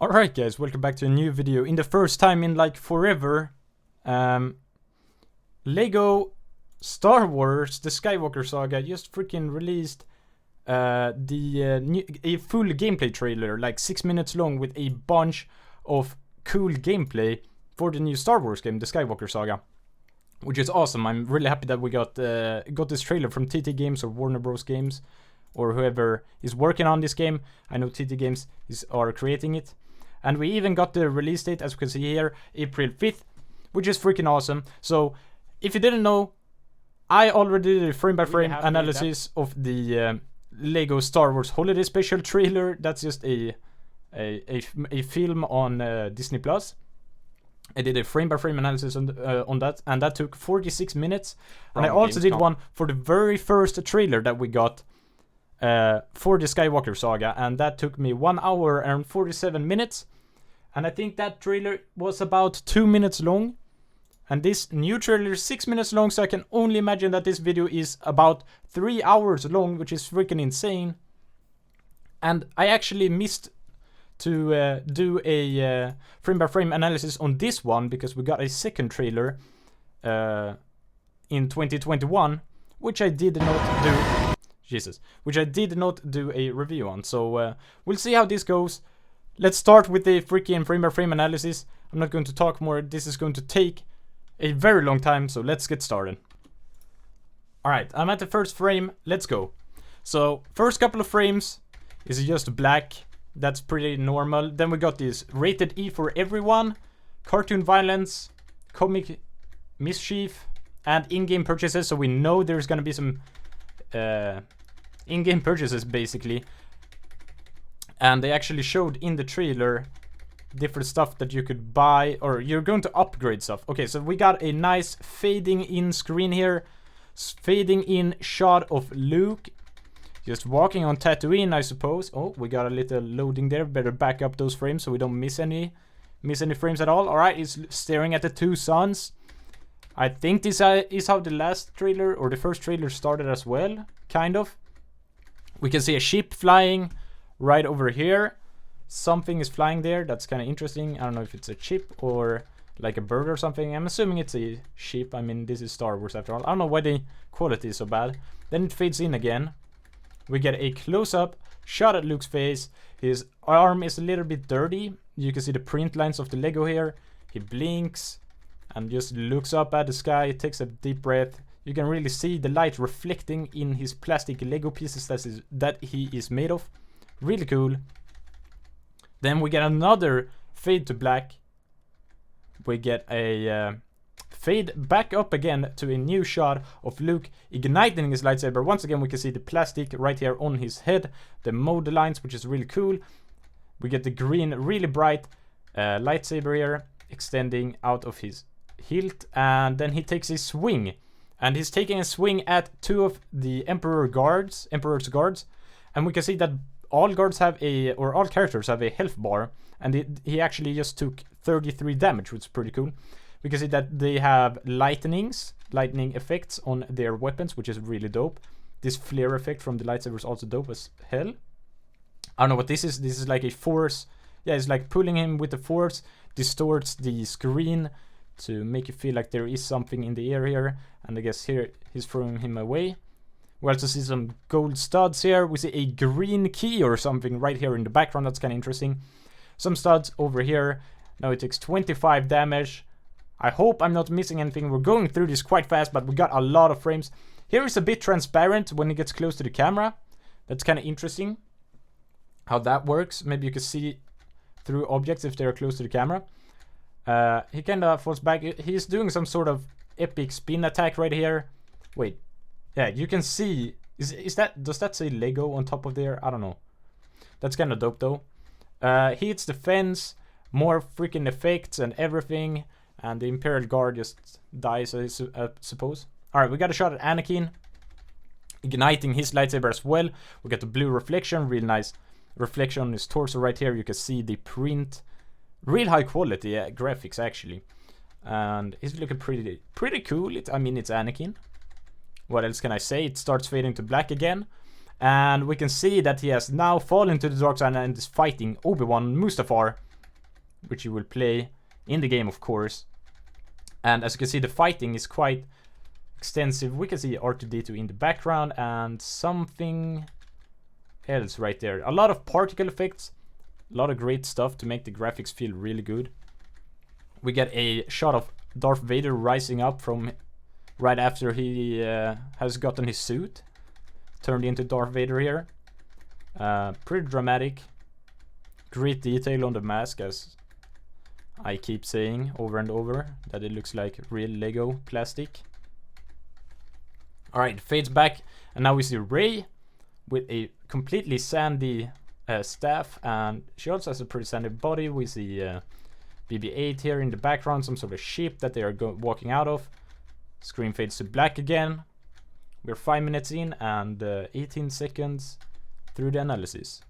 Alright guys, welcome back to a new video. In the first time in like forever, Lego Star Wars, the Skywalker Saga just freaking released a full gameplay trailer, like 6 minutes long, with a bunch of cool gameplay for the new Star Wars game, the Skywalker Saga. Which is awesome. I'm really happy that we got this trailer from TT Games or Warner Bros. Games, or whoever is working on this game. I know TT Games are creating it. And we even got the release date, as you can see here, April 5th, which is freaking awesome. So, if you didn't know, I already did a frame-by-frame analysis of the Lego Star Wars Holiday Special trailer. That's just a film on Disney Plus. I did a frame-by-frame analysis on that, and that took 46 minutes. And I also did one for the very first trailer that we got for the Skywalker Saga, and that took me 1 hour and 47 minutes. And I think that trailer was about 2 minutes long. And this new trailer is 6 minutes long, so I can only imagine that this video is about 3 hours long, which is freaking insane. And I actually missed to do a frame-by-frame analysis on this one, because we got a second trailer in 2021, which I did not do. Which I did not do a review on. So we'll see how this goes. Let's start with the freaking frame-by-frame analysis. I'm not going to talk more. This is going to take a very long time, so let's get started. Alright, I'm at the first frame. Let's go. So, first couple of frames is just black. That's pretty normal. Then we got this rated E for everyone, cartoon violence, comic mischief, and in-game purchases. So we know there's gonna be some in-game purchases, basically. And they actually showed in the trailer different stuff that you could buy, or you're going to upgrade stuff. Okay, so we got a nice fading in screen here. Fading in shot of Luke just walking on Tatooine, I suppose. Oh, we got a little loading there. Better back up those frames so we don't miss any frames at all. Alright, he's staring at the two suns. I think this is how the last trailer, or the first trailer, started as well, kind of. We can see a ship flying right over here. Something is flying there. That's kind of interesting. I don't know if it's a ship or like a bird or something. I'm assuming it's a ship. I mean, this is Star Wars after all. I don't know why the quality is so bad. Then it fades in again. We get a close-up shot at Luke's face. His arm is a little bit dirty. You can see the print lines of the Lego here. He blinks and just looks up at the sky, takes a deep breath. You can really see the light reflecting in his plastic Lego pieces that he is made of. Really cool. Then we get another fade to black. We get a fade back up again to a new shot of Luke igniting his lightsaber. Once again, we can see the plastic right here on his head, the mode lines, which is really cool. We get the green, really bright lightsaber here, extending out of his hilt, and then he takes a swing. And he's taking a swing at two of the Emperor's guards, and we can see that all characters have a health bar, and he actually just took 33 damage, which is pretty cool. We can see that they have lightning effects on their weapons, which is really dope. This flare effect from the lightsaber is also dope as hell. I don't know what this is. This is like a force. Yeah, it's like pulling him with the force, distorts the screen to make you feel like there is something in the air here. And I guess here he's throwing him away. We also see some gold studs here. We see a green key or something right here in the background. That's kind of interesting. Some studs over here. Now it takes 25 damage. I hope I'm not missing anything. We're going through this quite fast, but we got a lot of frames. Here is a bit transparent when it gets close to the camera. That's kind of interesting how that works. Maybe you can see through objects if they're close to the camera. He kind of falls back. He's doing some sort of epic spin attack right here. Wait. Yeah, you can see. Does that say Lego on top of there? I don't know. That's kind of dope though. He hits the fence. More freaking effects and everything. And the Imperial Guard just dies, I suppose. Alright, we got a shot at Anakin igniting his lightsaber as well. We got the blue reflection. Real nice reflection on his torso right here. You can see the print. Real high quality graphics actually. And he's looking pretty cool. I mean, it's Anakin. What else can I say? It starts fading to black again. And we can see that he has now fallen to the dark side and is fighting Obi-Wan Mustafar. which you will play in the game, of course. And as you can see, the fighting is quite extensive. We can see R2-D2 in the background and something else right there. A lot of particle effects, a lot of great stuff to make the graphics feel really good. We get a shot of Darth Vader rising up from right after he has gotten his suit turned into Darth Vader here. Pretty dramatic. Great detail on the mask, as I keep saying over and over, that it looks like real Lego plastic. Alright, fades back, and now we see Rey with a completely sandy staff, and she also has a pretty sandy body. We see BB-8 here in the background, some sort of ship that they are walking out of. Screen fades to black again. We're 5 minutes in and 18 seconds through the analysis.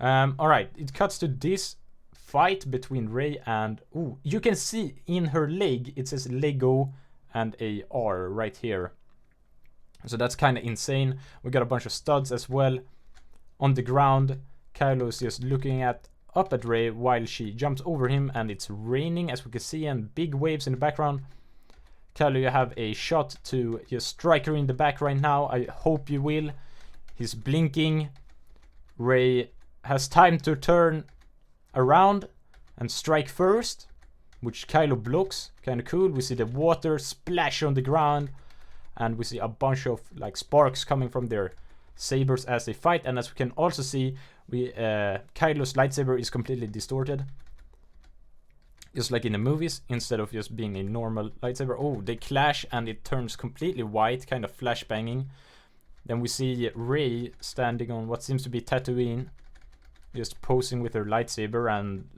Alright, it cuts to this fight between Rey and... Ooh, you can see in her leg, it says Lego and a R right here. So that's kind of insane. We got a bunch of studs as well on the ground. Kylo is just looking up at Rey while she jumps over him, and it's raining, as we can see, and big waves in the background. Kylo, you have a shot to just strike her in the back right now. I hope you will. He's blinking. Rey has time to turn around and strike first, which Kylo blocks. Kind of cool. We see the water splash on the ground, and we see a bunch of like sparks coming from their sabers as they fight. And as we can also see, Kylo's lightsaber is completely distorted, just like in the movies, instead of just being a normal lightsaber. Oh, they clash and it turns completely white, kind of flashbanging. Then we see Rey standing on what seems to be Tatooine, just posing with her lightsaber, and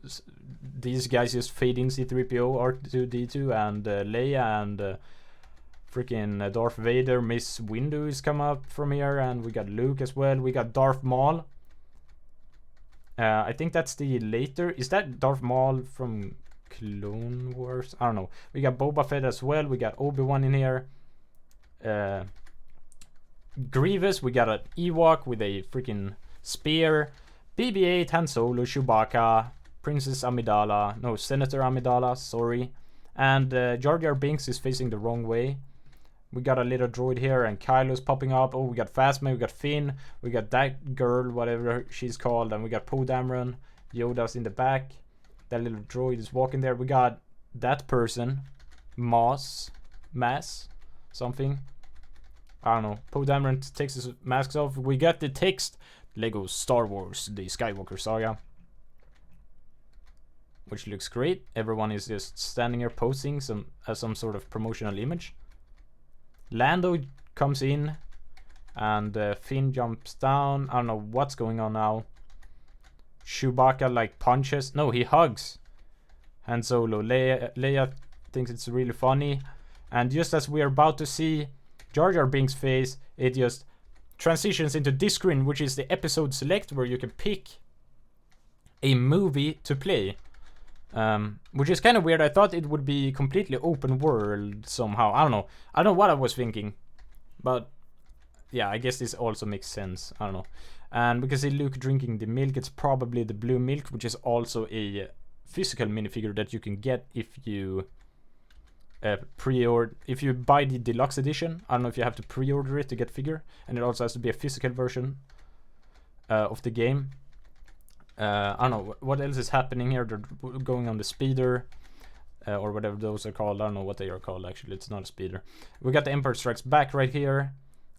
these guys just fade in. C-3PO, R2-D2, and Leia, and freaking Darth Vader. Mace Windu is come up from here, and we got Luke as well. We got Darth Maul. I think that's the later. Is that Darth Maul from Clone Wars? I don't know. We got Boba Fett as well. We got Obi-Wan in here. Grievous. We got an Ewok with a freaking spear. BB-8, Han Solo, Chewbacca, Princess Amidala. No, Senator Amidala. Sorry. And Jar Jar Binks is facing the wrong way. We got a little droid here, and Kylo's popping up. Oh, we got Phasma, we got Finn, we got that girl, whatever she's called, and we got Poe Dameron. Yoda's in the back. That little droid is walking there. We got that person, Mace, something. I don't know. Poe Dameron takes his mask off. We got the text, Lego Star Wars, the Skywalker Saga, which looks great. Everyone is just standing here posing as some sort of promotional image. Lando comes in, and Finn jumps down. I don't know what's going on now. Chewbacca like punches. No, he hugs Han Solo. Leia thinks it's really funny. And just as we are about to see Jar Jar Binks' face, it just transitions into this screen, which is the episode select, where you can pick a movie to play. Which is kind of weird. I thought it would be completely open world somehow. I don't know what I was thinking, but yeah, I guess this also makes sense. I don't know. And we can see Luke drinking the milk. It's probably the blue milk, which is also a physical minifigure that you can get if you pre-order. If you buy the deluxe edition, I don't know if you have to pre-order it to get figure, and it also has to be a physical version of the game. I don't know what else is happening here. They're going on the speeder, or whatever those are called. I don't know what they are called, actually. It's not a speeder. We got the Empire Strikes Back right here.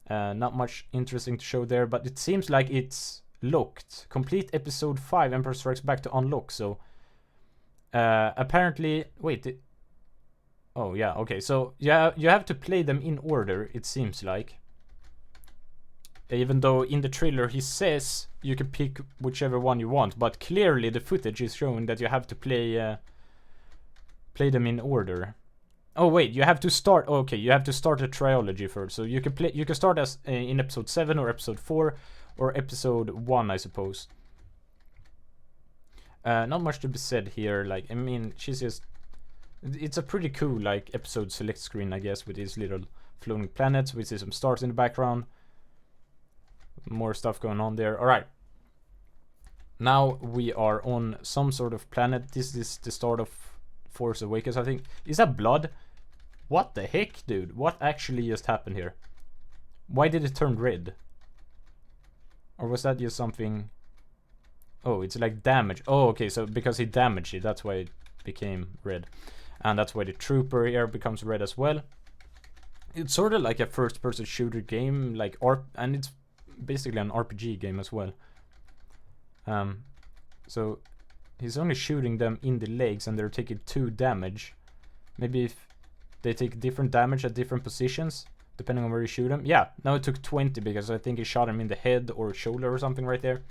Not much interesting to show there, but it seems like it's locked. Complete episode 5 Empire Strikes Back to unlock. So apparently, wait. Oh yeah, okay. So yeah, you have to play them in order, it seems like. Even though in the trailer he says you can pick whichever one you want, but clearly the footage is showing that you have to play them in order. Oh wait, you have to start. Okay, you have to start a trilogy first. So you can play. You can start as in episode 7 or episode 4 or episode 1, I suppose. Not much to be said here. Like, I mean, she's just. It's a pretty cool like episode select screen, I guess, with these little floating planets. We see some stars in the background. More stuff going on there. All right. now we are on some sort of planet. This is the start of Force Awakens, I think. Is that blood? What the heck, dude? What actually just happened here? Why did it turn red? Or was that just something... Oh, it's like damage. Oh, okay, so because he damaged it, that's why it became red. And that's why the trooper here becomes red as well. It's sort of like a first-person shooter game, like and it's basically an RPG game as well. So he's only shooting them in the legs and they're taking 2 damage. Maybe if they take different damage at different positions, depending on where you shoot them. Yeah, now it took 20 because I think he shot him in the head or shoulder or something right there.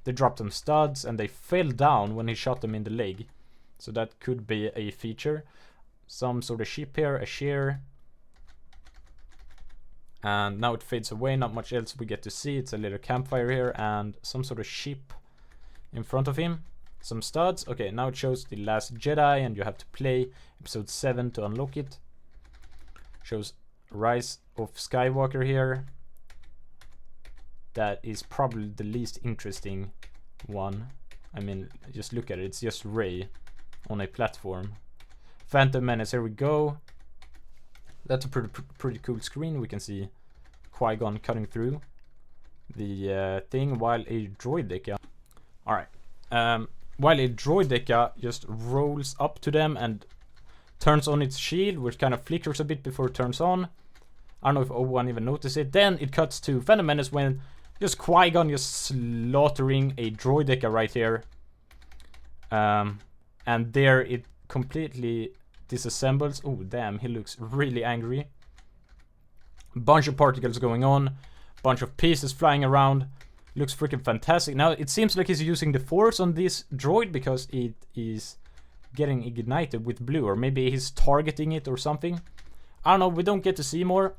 They dropped some studs and they fell down when he shot them in the leg. So that could be a feature. Some sort of ship here, a shear. And now it fades away, not much else we get to see. It's a little campfire here and some sort of ship in front of him. Some studs. Okay, now it shows The Last Jedi and you have to play episode 7 to unlock it. Shows Rise of Skywalker here. That is probably the least interesting one. I mean, just look at it. It's just Rey on a platform. Phantom Menace, here we go. That's a pretty cool screen. We can see Qui-Gon cutting through the thing while a droideka... Alright. While a droideka just rolls up to them and turns on its shield, which kind of flickers a bit before it turns on. I don't know if Obi-Wan even noticed it. Then it cuts to Phantom Menace when just Qui-Gon just slaughtering a droideka right here. And there it completely disassembles. Oh, damn, he looks really angry. Bunch of particles going on. Bunch of pieces flying around. Looks freaking fantastic. Now, it seems like he's using the Force on this droid because it is getting ignited with blue. Or maybe he's targeting it or something. I don't know, we don't get to see more.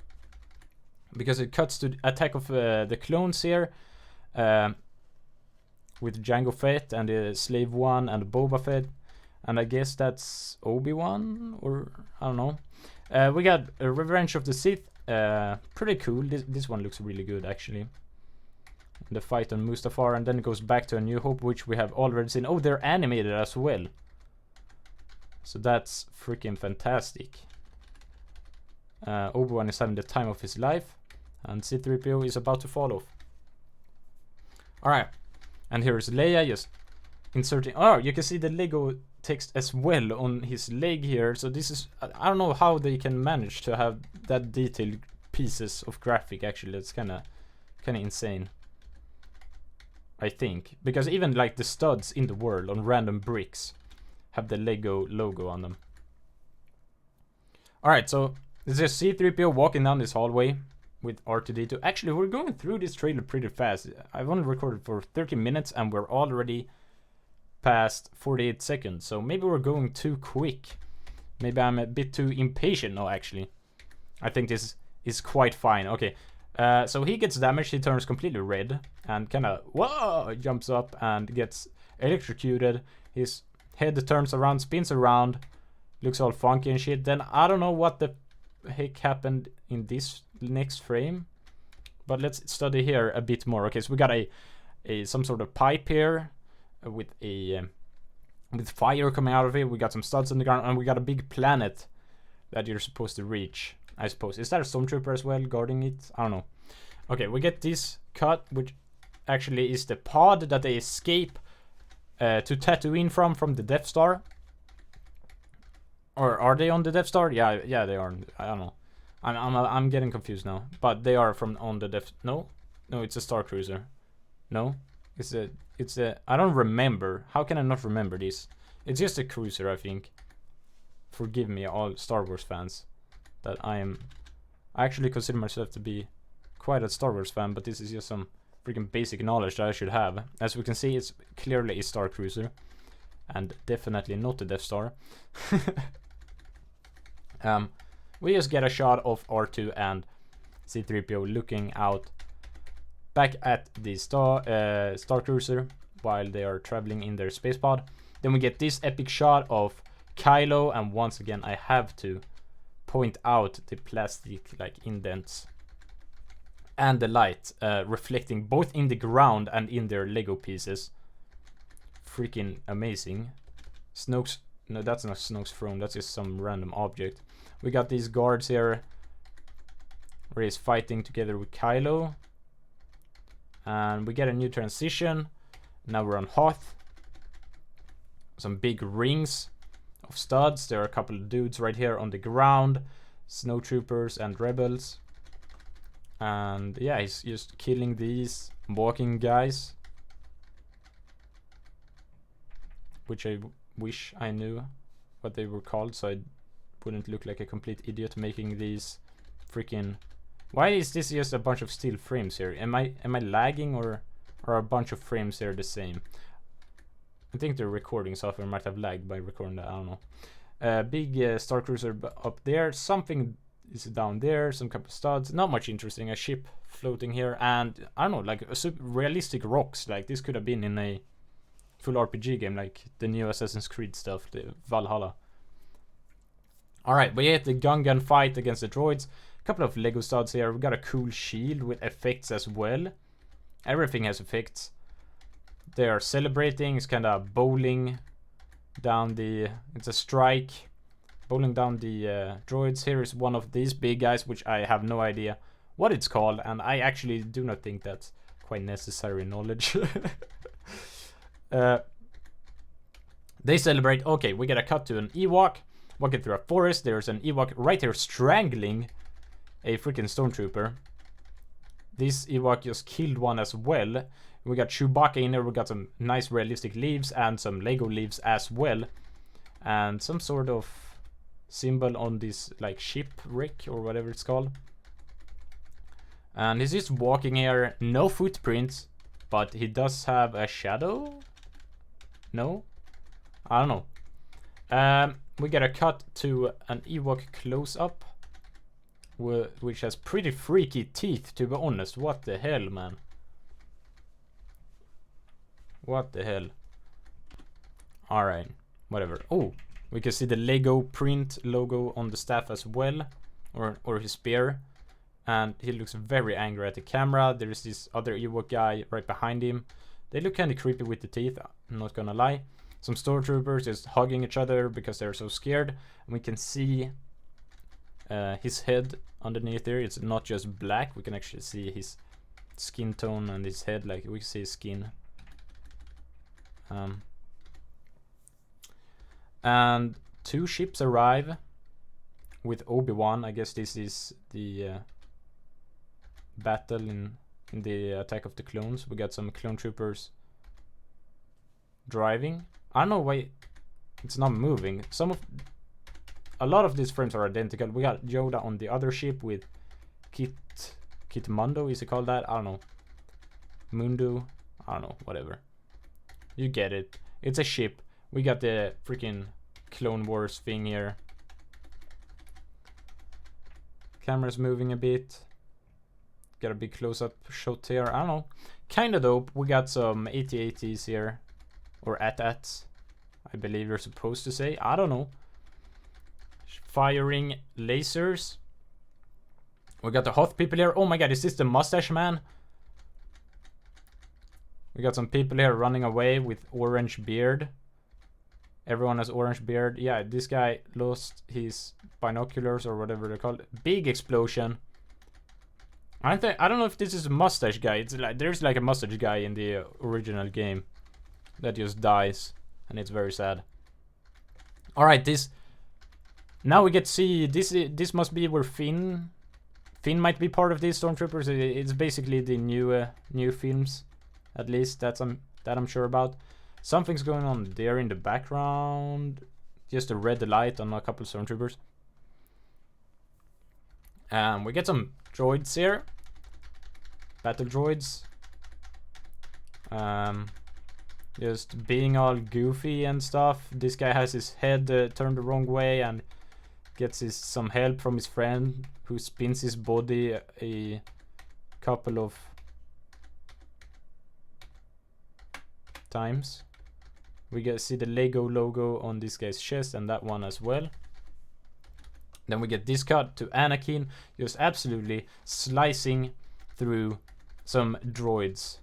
Because it cuts to Attack of the Clones here. With Jango Fett and Slave One and Boba Fett. And I guess that's Obi-Wan, or I don't know. We got Revenge of the Sith. Pretty cool. This one looks really good, actually. The fight on Mustafar, and then it goes back to A New Hope, which we have already seen. Oh, they're animated as well. So that's freaking fantastic. Obi-Wan is having the time of his life, and C-3PO is about to fall off. Alright, and here's Leia just inserting... Oh, you can see the Lego text as well on his leg here. So this is... I don't know how they can manage to have that detailed pieces of graphic, actually. That's kind of insane, I think. Because even like the studs in the world on random bricks have the Lego logo on them. Alright, so this is C-3PO walking down this hallway with R2-D2. Actually, we're going through this trailer pretty fast. I've only recorded for 30 minutes and we're already past 48 seconds. So maybe we're going too quick. Maybe I'm a bit too impatient. No, actually. I think this is quite fine. Okay, so he gets damaged. He turns completely red and kind of, whoa, jumps up and gets electrocuted. His head turns around, spins around, looks all funky and shit. Then I don't know what the heck happened in this next frame, but let's study here a bit more. Okay, so we got some sort of pipe here with fire coming out of it. We got some studs on the ground, and we got a big planet that you're supposed to reach, I suppose. Is that a stormtrooper as well guarding it? I don't know. Okay, we get this cut, which actually is the pod that they escape to Tatooine from the Death Star. Or are they on the Death Star? Yeah, they are. I don't know. I'm getting confused now. But they are on the Death. No, it's a Star Cruiser. No, it's a. I don't remember. How can I not remember this? It's just a cruiser, I think. Forgive me, all Star Wars fans. That I actually consider myself to be quite a Star Wars fan, but this is just some freaking basic knowledge that I should have. As we can see, it's clearly a Star Cruiser, and definitely not the Death Star. We just get a shot of R2 and C-3PO looking out back at the Star Cruiser while they are traveling in their space pod. Then we get this epic shot of Kylo, and once again I have to point out the plastic like indents and the light reflecting both in the ground and in their Lego pieces. freaking amazing. Snoke's... No, that's not Snoke's throne. That's just some random object. We got these guards here where he's fighting together with Kylo. And we get a new transition. Now we're on Hoth. Some big rings of studs. There are a couple of dudes right here on the ground. Snowtroopers and rebels. And yeah, he's just killing these walking guys. Which I wish I knew what they were called, so I wouldn't look like a complete idiot making these freaking... Why is this just a bunch of steel frames here? Am I lagging, or are a bunch of frames here the same? I think the recording software might have lagged by recording that, I don't know. Big Star Cruiser up there. Something is down there, some couple of studs. Not much interesting. A ship floating here, and I don't know, like super realistic rocks. Like this could have been in a full RPG game, like the new Assassin's Creed stuff, the Valhalla. Alright, we hit the gun fight against the droids. A couple of Lego studs here. We got a cool shield with effects as well. Everything has effects. They are celebrating. It's kind of bowling down the... It's a strike. Bowling down the droids. Here is one of these big guys, which I have no idea what it's called. And I actually do not think that's quite necessary knowledge. They celebrate. Okay, we get a cut to an Ewok walking through a forest. There's an Ewok right here strangling a freaking stormtrooper. This Ewok just killed one as well. We got Chewbacca in there. We got some nice realistic leaves and some Lego leaves as well, and some sort of symbol on this like shipwreck or whatever it's called. And he's just walking here. No footprints, but he does have a shadow. No? I don't know. We get a cut to an Ewok close-up, which has pretty freaky teeth, to be honest. What the hell, man? What the hell? Alright, whatever. Oh, we can see the Lego print logo on the staff as well, or his spear. And he looks very angry at the camera. There is this other Ewok guy right behind him. They look kind of creepy with the teeth, I'm not gonna lie. Some stormtroopers just hugging each other because they're so scared. And we can see his head underneath there. It's not just black. We can actually see his skin tone and his head. Like, we can see his skin. And two ships arrive with Obi-Wan. I guess this is the battle in the Attack of the Clones. We got some clone troopers driving. I don't know why it's not moving. A lot of these frames are identical. We got Yoda on the other ship with Kit Mundo, is it called that? I don't know. Mundu, I don't know, whatever. You get it. It's a ship. We got the freaking Clone Wars thing here. Camera's moving a bit. Got a big close-up shot here. I don't know. Kinda dope. We got some AT-ATs here. Or AT-ATs, I believe you're supposed to say. I don't know. Firing lasers. We got the Hoth people here. Oh my god, is this the mustache man? We got some people here running away with orange beard. Everyone has orange beard. Yeah, this guy lost his binoculars or whatever they're called. Big explosion. I don't know if this is a mustache guy. It's like there's like a mustache guy in the original game that just dies, and it's very sad. All right, this. Now we get to see this. This must be where Finn might be part of these stormtroopers. It's basically the new films, at least that I'm sure about. Something's going on there in the background. Just a red light on a couple of stormtroopers. We get some droids here. Battle droids. Just being all goofy and stuff. This guy has his head turned the wrong way and gets some help from his friend who spins his body a couple of times. We get see the Lego logo on this guy's chest and that one as well. Then we get this cut to Anakin just absolutely slicing through some droids.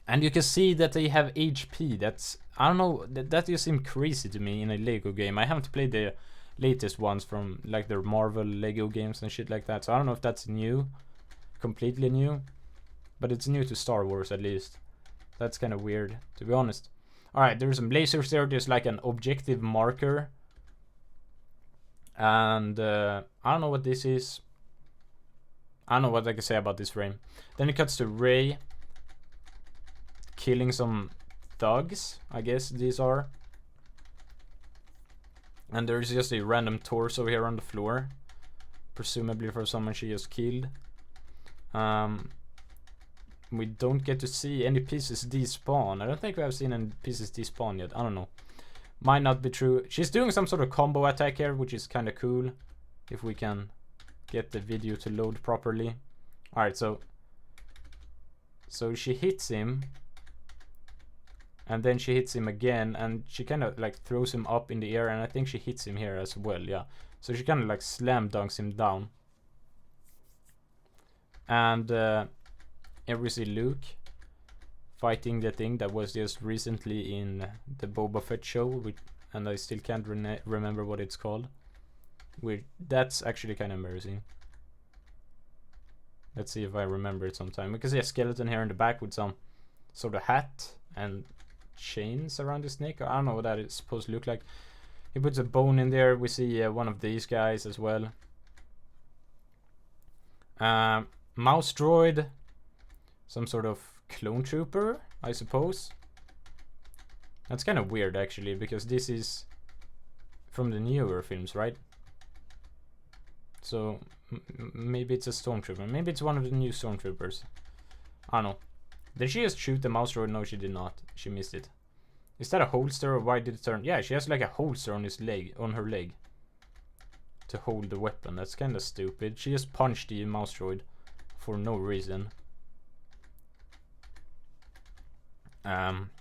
And you can see that they have HP. That's, I don't know, that just seems crazy to me in a Lego game. I haven't played the latest ones from like their Marvel Lego games and shit like that, so I don't know if that's new, completely new, but it's new to Star Wars at least. That's kind of weird, to be honest. Alright, there's some lasers there. There's like an objective marker. And I don't know what this is. I don't know what I can say about this frame. Then it cuts to Rey killing some thugs, I guess these are. And there's just a random torso here on the floor, presumably for someone she just killed. We don't get to see any pieces despawn. I don't think we have seen any pieces despawn yet. I don't know. Might not be true. She's doing some sort of combo attack here, which is kind of cool. If we can get the video to load properly. Alright, so she hits him. And then she hits him again, and she kind of like throws him up in the air, and I think she hits him here as well, yeah. So she kind of like slam dunks him down. And here we see Luke fighting the thing that was just recently in the Boba Fett show, and I still can't remember what it's called. That's actually kind of embarrassing. Let's see if I remember it sometime. We can see a skeleton here in the back with some sort of hat and chains around his neck. I don't know what that is supposed to look like. He puts a bone in there. We see one of these guys as well. Mouse droid. Some sort of clone trooper, I suppose. That's kind of weird actually, because this is from the newer films, right? So maybe it's a stormtrooper. Maybe it's one of the new stormtroopers. I don't know. Did she just shoot the mouse droid? No, she did not. She missed it. Is that a holster, or why did it turn? Yeah, she has like a holster on her leg to hold the weapon. That's kind of stupid. She just punched the mouse droid for no reason.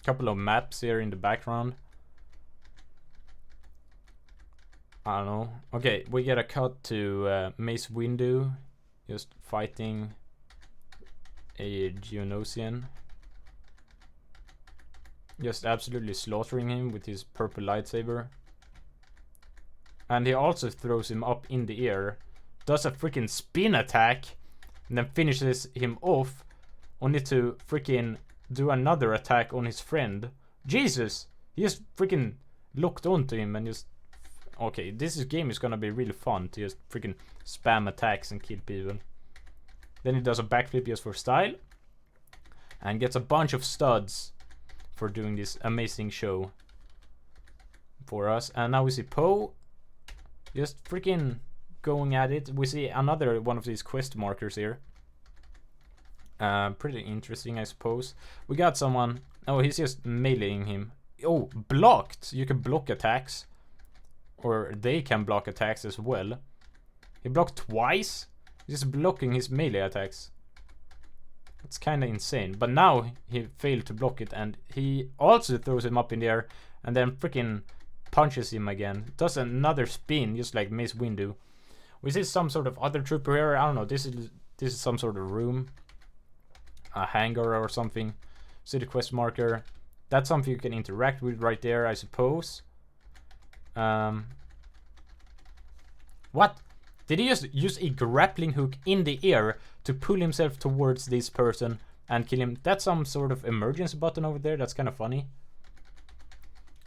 Couple of maps here in the background. I don't know. Okay, we get a cut to Mace Windu just fighting a Geonosian. Just absolutely slaughtering him with his purple lightsaber. And he also throws him up in the air, does a freaking spin attack, and then finishes him off, only to freaking do another attack on his friend. Jesus! He just freaking locked onto him and just... Okay, this game is gonna be really fun to just freaking spam attacks and kill people. Then he does a backflip just for style. And gets a bunch of studs for doing this amazing show for us. And now we see Poe just freaking going at it. We see another one of these quest markers here. Pretty interesting, I suppose. We got someone... Oh, he's just meleeing him. Oh, blocked! You can block attacks. Or they can block attacks as well. He blocked twice? He's just blocking his melee attacks. It's kind of insane. But now he failed to block it, and he also throws him up in the air and then freaking punches him again. Does another spin, just like Mace Windu. We see some sort of other trooper here. I don't know. This is some sort of room. A hangar or something. See the quest marker. That's something you can interact with right there, I suppose. What? Did he just use a grappling hook in the air to pull himself towards this person and kill him? That's some sort of emergency button over there. That's kind of funny.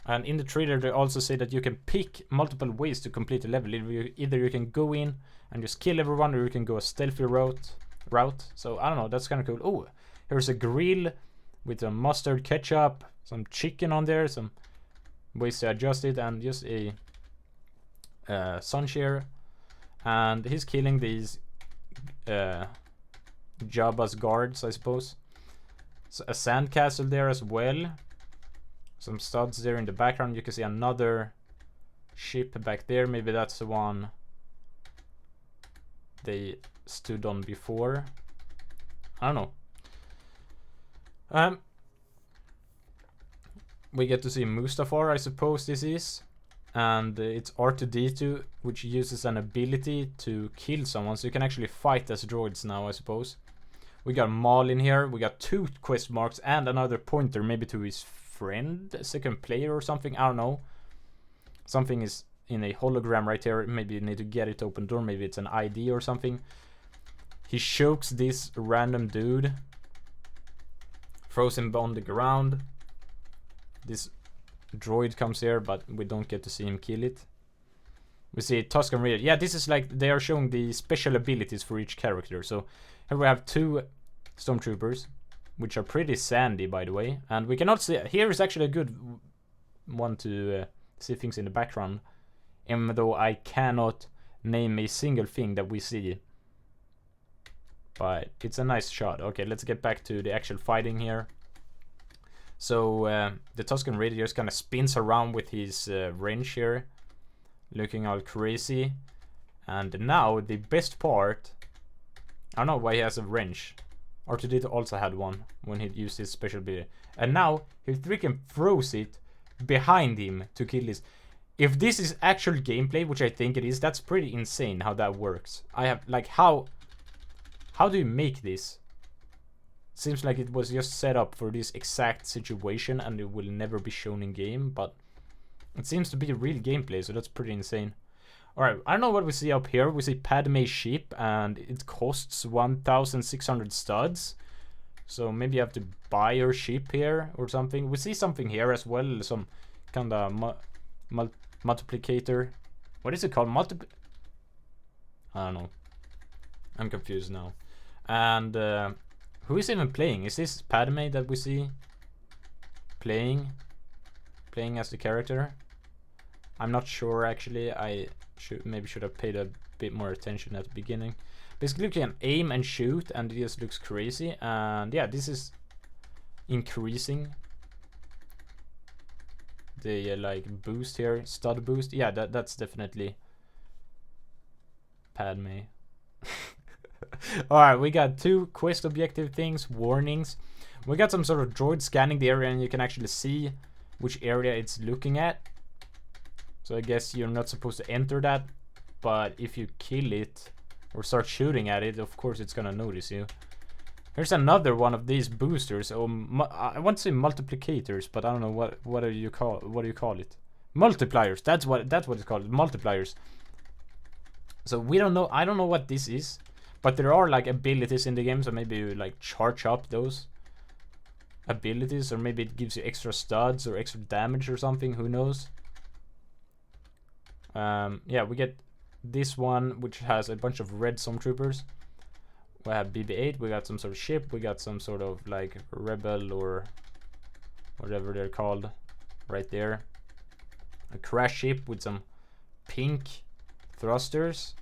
And in the trailer they also say that you can pick multiple ways to complete a level. Either you can go in and just kill everyone, or you can go a stealthy route. So I don't know, that's kind of cool. Oh, here's a grill with some mustard, ketchup, some chicken on there, some ways to adjust it, and just a sunshare. And he's killing these Jabba's guards, I suppose. So a sandcastle there as well. Some studs there in the background. You can see another ship back there. Maybe that's the one they stood on before. I don't know. We get to see Mustafar, I suppose this is. And it's R2-D2, which uses an ability to kill someone. So you can actually fight as droids now, I suppose. We got Maul in here. We got 2 quest marks and another pointer, maybe to his friend, second player or something. I don't know. Something is in a hologram right here. Maybe you need to get it to open door. Maybe it's an ID or something. He chokes this random dude. Throws him on the ground. This droid comes here, but we don't get to see him kill it. We see Tusken Raider. Yeah, this is like they are showing the special abilities for each character. So here we have 2 stormtroopers, which are pretty sandy, by the way. And we cannot see. Here is actually a good one to see things in the background, even though I cannot name a single thing that we see. But it's a nice shot. Okay, let's get back to the actual fighting here. So the Tusken Raider just kind of spins around with his wrench here, looking all crazy. And now the best part, I don't know why he has a wrench. R2D2 also had one when he used his special ability. And now he freaking throws it behind him to kill this. If this is actual gameplay, which I think it is, that's pretty insane how that works. I have, like, how do you make this? Seems like it was just set up for this exact situation and it will never be shown in game, but it seems to be real gameplay, so that's pretty insane. Alright, I don't know what we see up here. We see Padme's ship and it costs 1,600 studs. So maybe you have to buy your ship here or something. We see something here as well, some kind of multiplicator. What is it called? I don't know. I'm confused now. And who is even playing? Is this Padme that we see playing as the character? I'm not sure actually. I should have paid a bit more attention at the beginning. Basically you can aim and shoot and it just looks crazy. And yeah, this is increasing the like boost here, stud boost. Yeah, that's definitely Padme. Alright, we got 2 quest objective things, warnings. We got some sort of droid scanning the area and you can actually see which area it's looking at. So I guess you're not supposed to enter that, but if you kill it or start shooting at it, of course it's gonna notice you. Here's another one of these boosters. I want to say multiplicators, but I don't know what do you call it? Multipliers. That's what it's called. Multipliers. So we don't know. I don't know what this is, but there are like abilities in the game. So maybe you like charge up those abilities, or maybe it gives you extra studs or extra damage or something. Who knows? Yeah, we get this one, which has a bunch of red stormtroopers. We have BB-8, we got some sort of ship, we got some sort of like rebel or whatever they're called right there. A crash ship with some pink thrusters.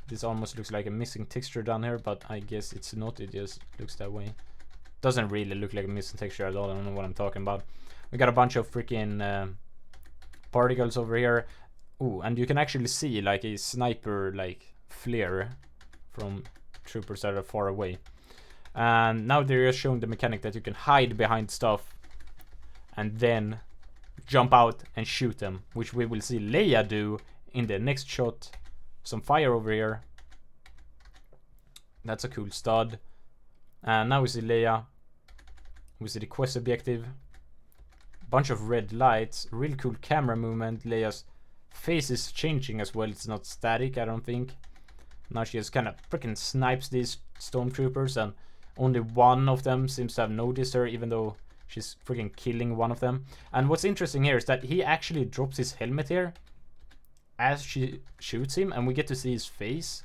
This almost looks like a missing texture down here, but I guess it's not, it just looks that way. Doesn't really look like a missing texture at all, I don't know what I'm talking about. We got a bunch of freaking particles over here. Ooh, and you can actually see like a sniper like flare from troopers that are far away. And now they're just showing the mechanic that you can hide behind stuff and then jump out and shoot them, which we will see Leia do in the next shot. Some fire over here. That's a cool stud. And now we see Leia. We see the quest objective. Bunch of red lights. Real cool camera movement. Leia's face is changing as well. It's not static, I don't think. Now she just kind of freaking snipes these stormtroopers, and only one of them seems to have noticed her, even though she's freaking killing one of them. And what's interesting here is that he actually drops his helmet here as she shoots him, and we get to see his face,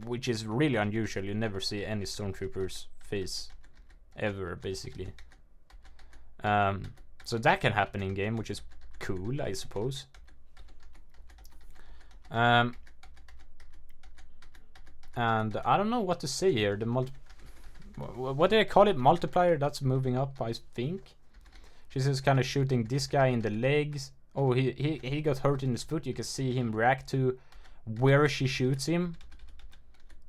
which is really unusual. You never see any stormtrooper's face ever, basically. So that can happen in game, which is cool, I suppose. And I don't know what to say here. What do I call it? Multiplier. That's moving up, I think. She's just kind of shooting this guy in the legs. Oh, he got hurt in his foot. You can see him react to where she shoots him.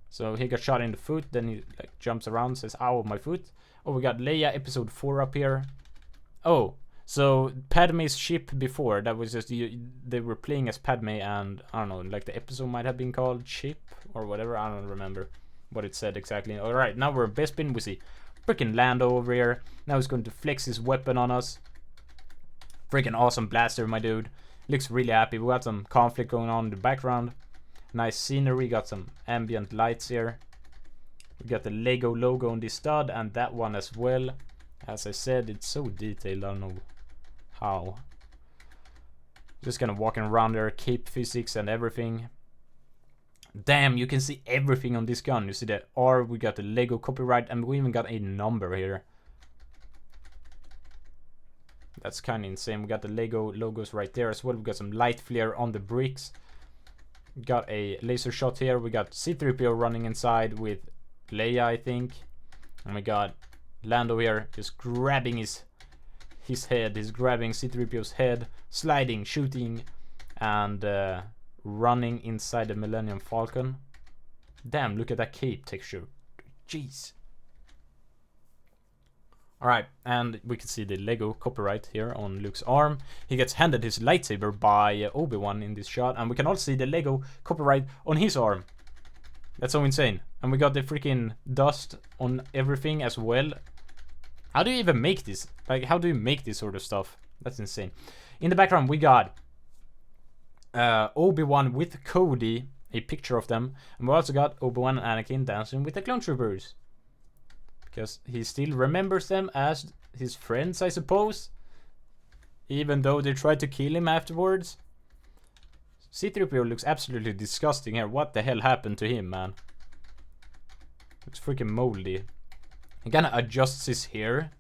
So he got shot in the foot. Then he like jumps around, says, "Ow, my foot." Oh, we got Leia episode 4 up here. Oh. So Padme's ship before, that was just they were playing as Padme, and I don't know, like the episode might have been called Ship or whatever, I don't remember. what it said exactly. Alright, now we're in Bespin. We see freaking Lando over here. Now he's going to flex his weapon on us. Freaking awesome blaster, my dude. Looks really happy. We got some conflict going on in the background. Nice scenery. Got some ambient lights here. We got the Lego logo on this stud and that one as well. As I said, it's so detailed. I don't know how. Just kind of walking around there. Cape physics and everything. Damn, you can see everything on this gun. You see the R, we got the Lego copyright, and we even got a number here. That's kind of insane. We got the Lego logos right there as well. We got some light flare on the bricks. We got a laser shot here. We got C-3PO running inside with Leia, I think. And we got Lando here just grabbing his head. He's grabbing C-3PO's head, sliding, shooting, and running inside the Millennium Falcon. Damn, look at that cape texture. Jeez. Alright, and we can see the Lego copyright here on Luke's arm. He gets handed his lightsaber by Obi-Wan in this shot. And we can also see the Lego copyright on his arm. That's so insane. And we got the freaking dust on everything as well. How do you even make this? Like, how do you make this sort of stuff? That's insane. In the background, we got Obi-Wan with Cody. A picture of them. And we also got Obi-Wan and Anakin dancing with the clone troopers. Because he still remembers them as his friends, I suppose. Even though they tried to kill him afterwards. C-3PO looks absolutely disgusting here. What the hell happened to him, man? Looks freaking moldy. He kind of adjusts his hair.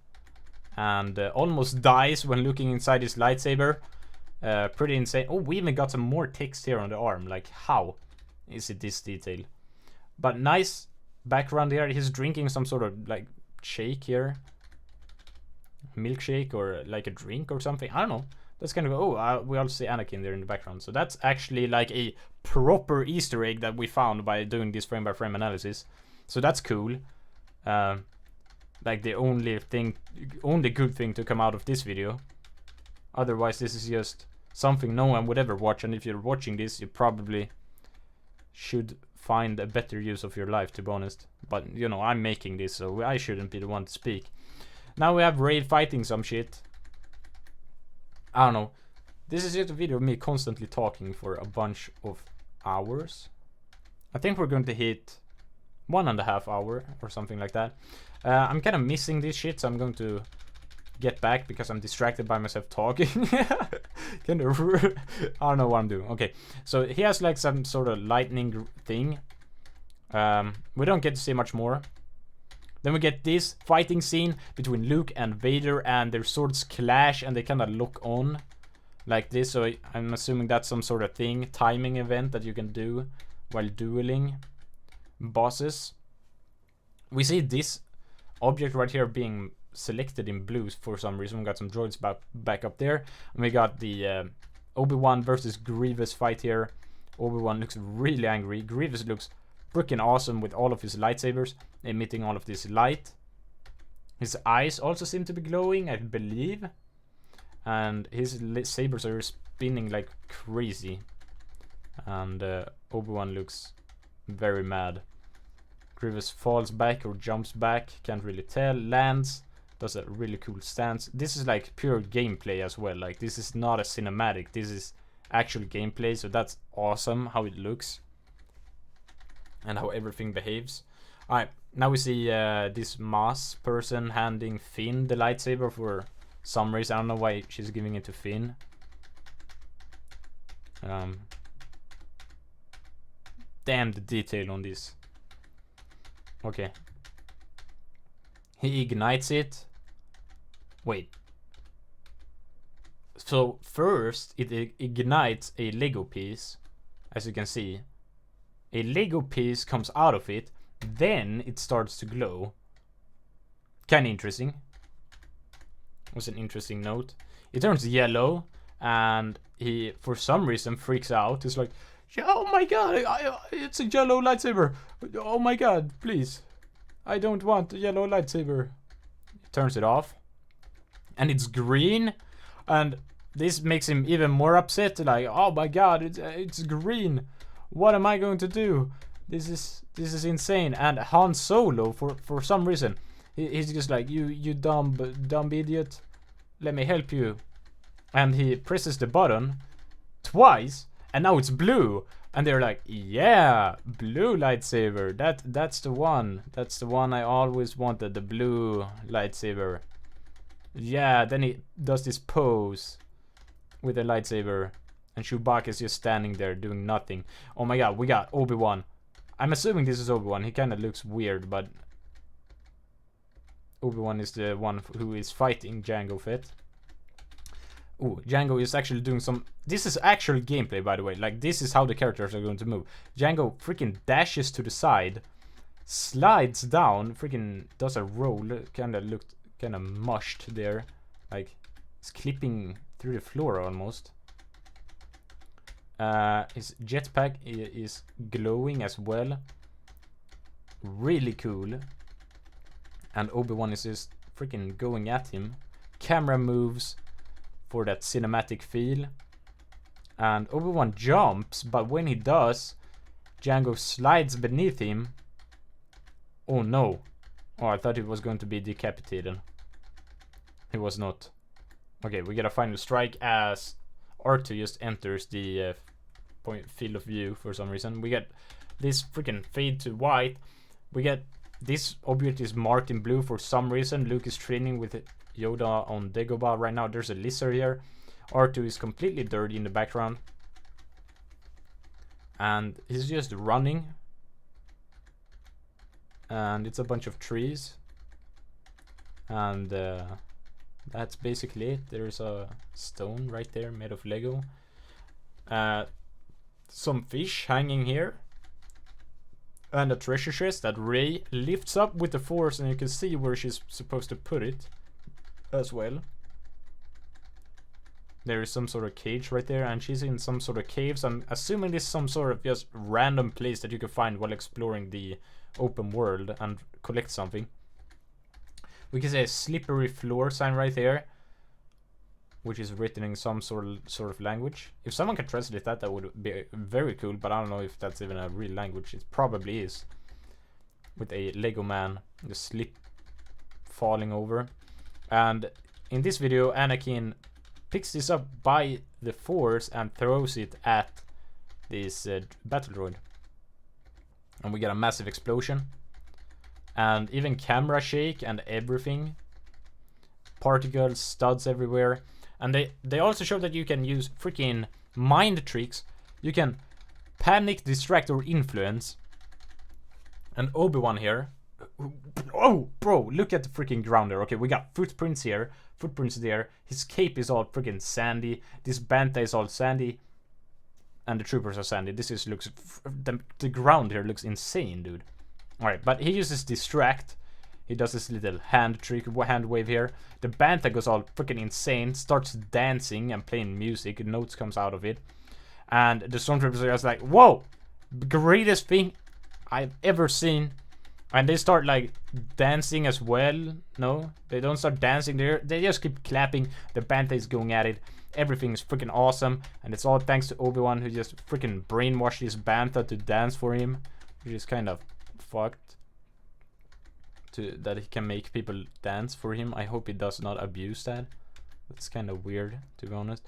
And almost dies when looking inside his lightsaber. Pretty insane. Oh, we even got some more text here on the arm. Like, how is it this detail? But nice background here. He's drinking some sort of like shake here, milkshake or like a drink or something. I don't know. That's kind of we also see Anakin there in the background. So that's actually like a proper Easter egg that we found by doing this frame by frame analysis. So that's cool. Like the only good thing to come out of this video. Otherwise, this is just something no one would ever watch. And if you're watching this, you probably should find a better use of your life, to be honest. But, you know, I'm making this, so I shouldn't be the one to speak. Now we have Raid fighting some shit. I don't know. This is just a video of me constantly talking for a bunch of hours. I think we're going to hit 1.5 hours or something like that. I'm kind of missing this shit, so I'm going to get back because I'm distracted by myself talking. Kind of, I don't know what I'm doing. Okay, so he has like some sort of lightning thing. We don't get to see much more. Then we get this fighting scene between Luke and Vader, and their swords clash and they kind of lock on like this. So I'm assuming that's some sort of thing, timing event that you can do while dueling bosses. We see this object right here being selected in blues for some reason. We got some droids back up there, and we got the Obi-Wan versus Grievous fight here. Obi-Wan looks really angry. Grievous looks freaking awesome with all of his lightsabers emitting all of this light. His eyes also seem to be glowing, I believe, and his sabers are spinning like crazy. And Obi-Wan looks very mad. Grievous falls back or jumps back, can't really tell. Lands, does a really cool stance. This is like pure gameplay as well. Like, this is not a cinematic, this is actual gameplay, so that's awesome how it looks and how everything behaves. Alright, now we see this Mace person handing Finn the lightsaber for some reason. I don't know why she's giving it to Finn. Damn the detail on this. Okay. He ignites it. Wait. So first it ignites a Lego piece, as you can see. A Lego piece comes out of it, then it starts to glow. Kinda interesting. Was an interesting note. It turns yellow, and he, for some reason, freaks out. He's like, oh my god, it's a yellow lightsaber. Oh my god, please. I don't want a yellow lightsaber. He turns it off. And it's green. And this makes him even more upset. Like, oh my god, it's green. What am I going to do? This is insane. And Han Solo, for some reason, he's just like, you dumb idiot, let me help you. And he presses the button twice, and now it's blue. And they're like, yeah, blue lightsaber. That's the one. That's the one I always wanted, the blue lightsaber. Yeah, then he does this pose with the lightsaber. And Chewbacca is just standing there doing nothing. Oh my god, we got Obi-Wan. I'm assuming this is Obi-Wan. He kind of looks weird, but Obi-Wan is the one who is fighting Jango Fett. Ooh, Jango is actually doing some... This is actual gameplay, by the way. Like, this is how the characters are going to move. Jango freaking dashes to the side, slides down, freaking does a roll. Kinda looked kinda mushed there. Like, it's clipping through the floor almost. His jetpack is glowing as well. Really cool. And Obi-Wan is just freaking going at him. Camera moves for that cinematic feel. And Obi-Wan jumps, but when he does, Jango slides beneath him. Oh no. Oh, I thought he was going to be decapitated. He was not. Okay, we get a final strike as R2 just enters the field of view for some reason. We get this freaking fade to white. We get this object is marked in blue for some reason. Luke is training with Yoda on Dagobah right now. There's a lizard here. R2 is completely dirty in the background. And he's just running. And it's a bunch of trees. And that's basically it. There's a stone right there made of Lego. Some fish hanging here. And a treasure chest that Rey lifts up with the Force, and you can see where she's supposed to put it as well. There is some sort of cage right there, and she's in some sort of caves. I'm assuming this is some sort of just random place that you can find while exploring the open world and collect something. We can see a slippery floor sign right there, which is written in some sort of language. If someone can translate that, that would be very cool, but I don't know if that's even a real language. It probably is. With a Lego man just slip falling over. And in this video, Anakin picks this up by the Force and throws it at this battle droid. And we get a massive explosion. And even camera shake and everything. Particles, studs everywhere. And they also show that you can use freaking mind tricks. You can panic, distract, or influence. And Obi-Wan here. Oh, bro, look at the freaking ground there. Okay, we got footprints here, footprints there. His cape is all freaking sandy. This bantha is all sandy. And the troopers are sandy. This is looks... The ground here looks insane, dude. Alright, but he uses distract. He does this little hand trick, hand wave here. The bantha goes all freaking insane, starts dancing and playing music. Notes comes out of it. And the stormtroopers are just like, whoa! Greatest thing I've ever seen. And they start like dancing as well. No, they don't start dancing there. They just keep clapping. The bantha is going at it. Everything is freaking awesome. And it's all thanks to Obi-Wan, who just freaking brainwashed his bantha to dance for him. Which is kind of fucked. That he can make people dance for him. I hope he does not abuse that. That's kind of weird, to be honest.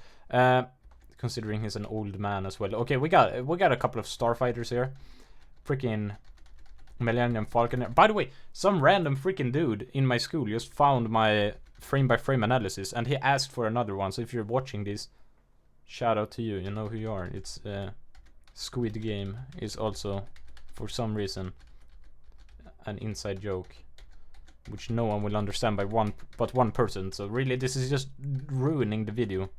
Considering he's an old man as well. Okay, we got a couple of starfighters here. Freaking Millennium Falcon. By the way, some random freaking dude in my school just found my frame-by-frame analysis, and he asked for another one. So if you're watching this, shout out to you. You know who you are. It's Squid Game is also, for some reason, an inside joke, which no one will understand but one person. So really, this is just ruining the video.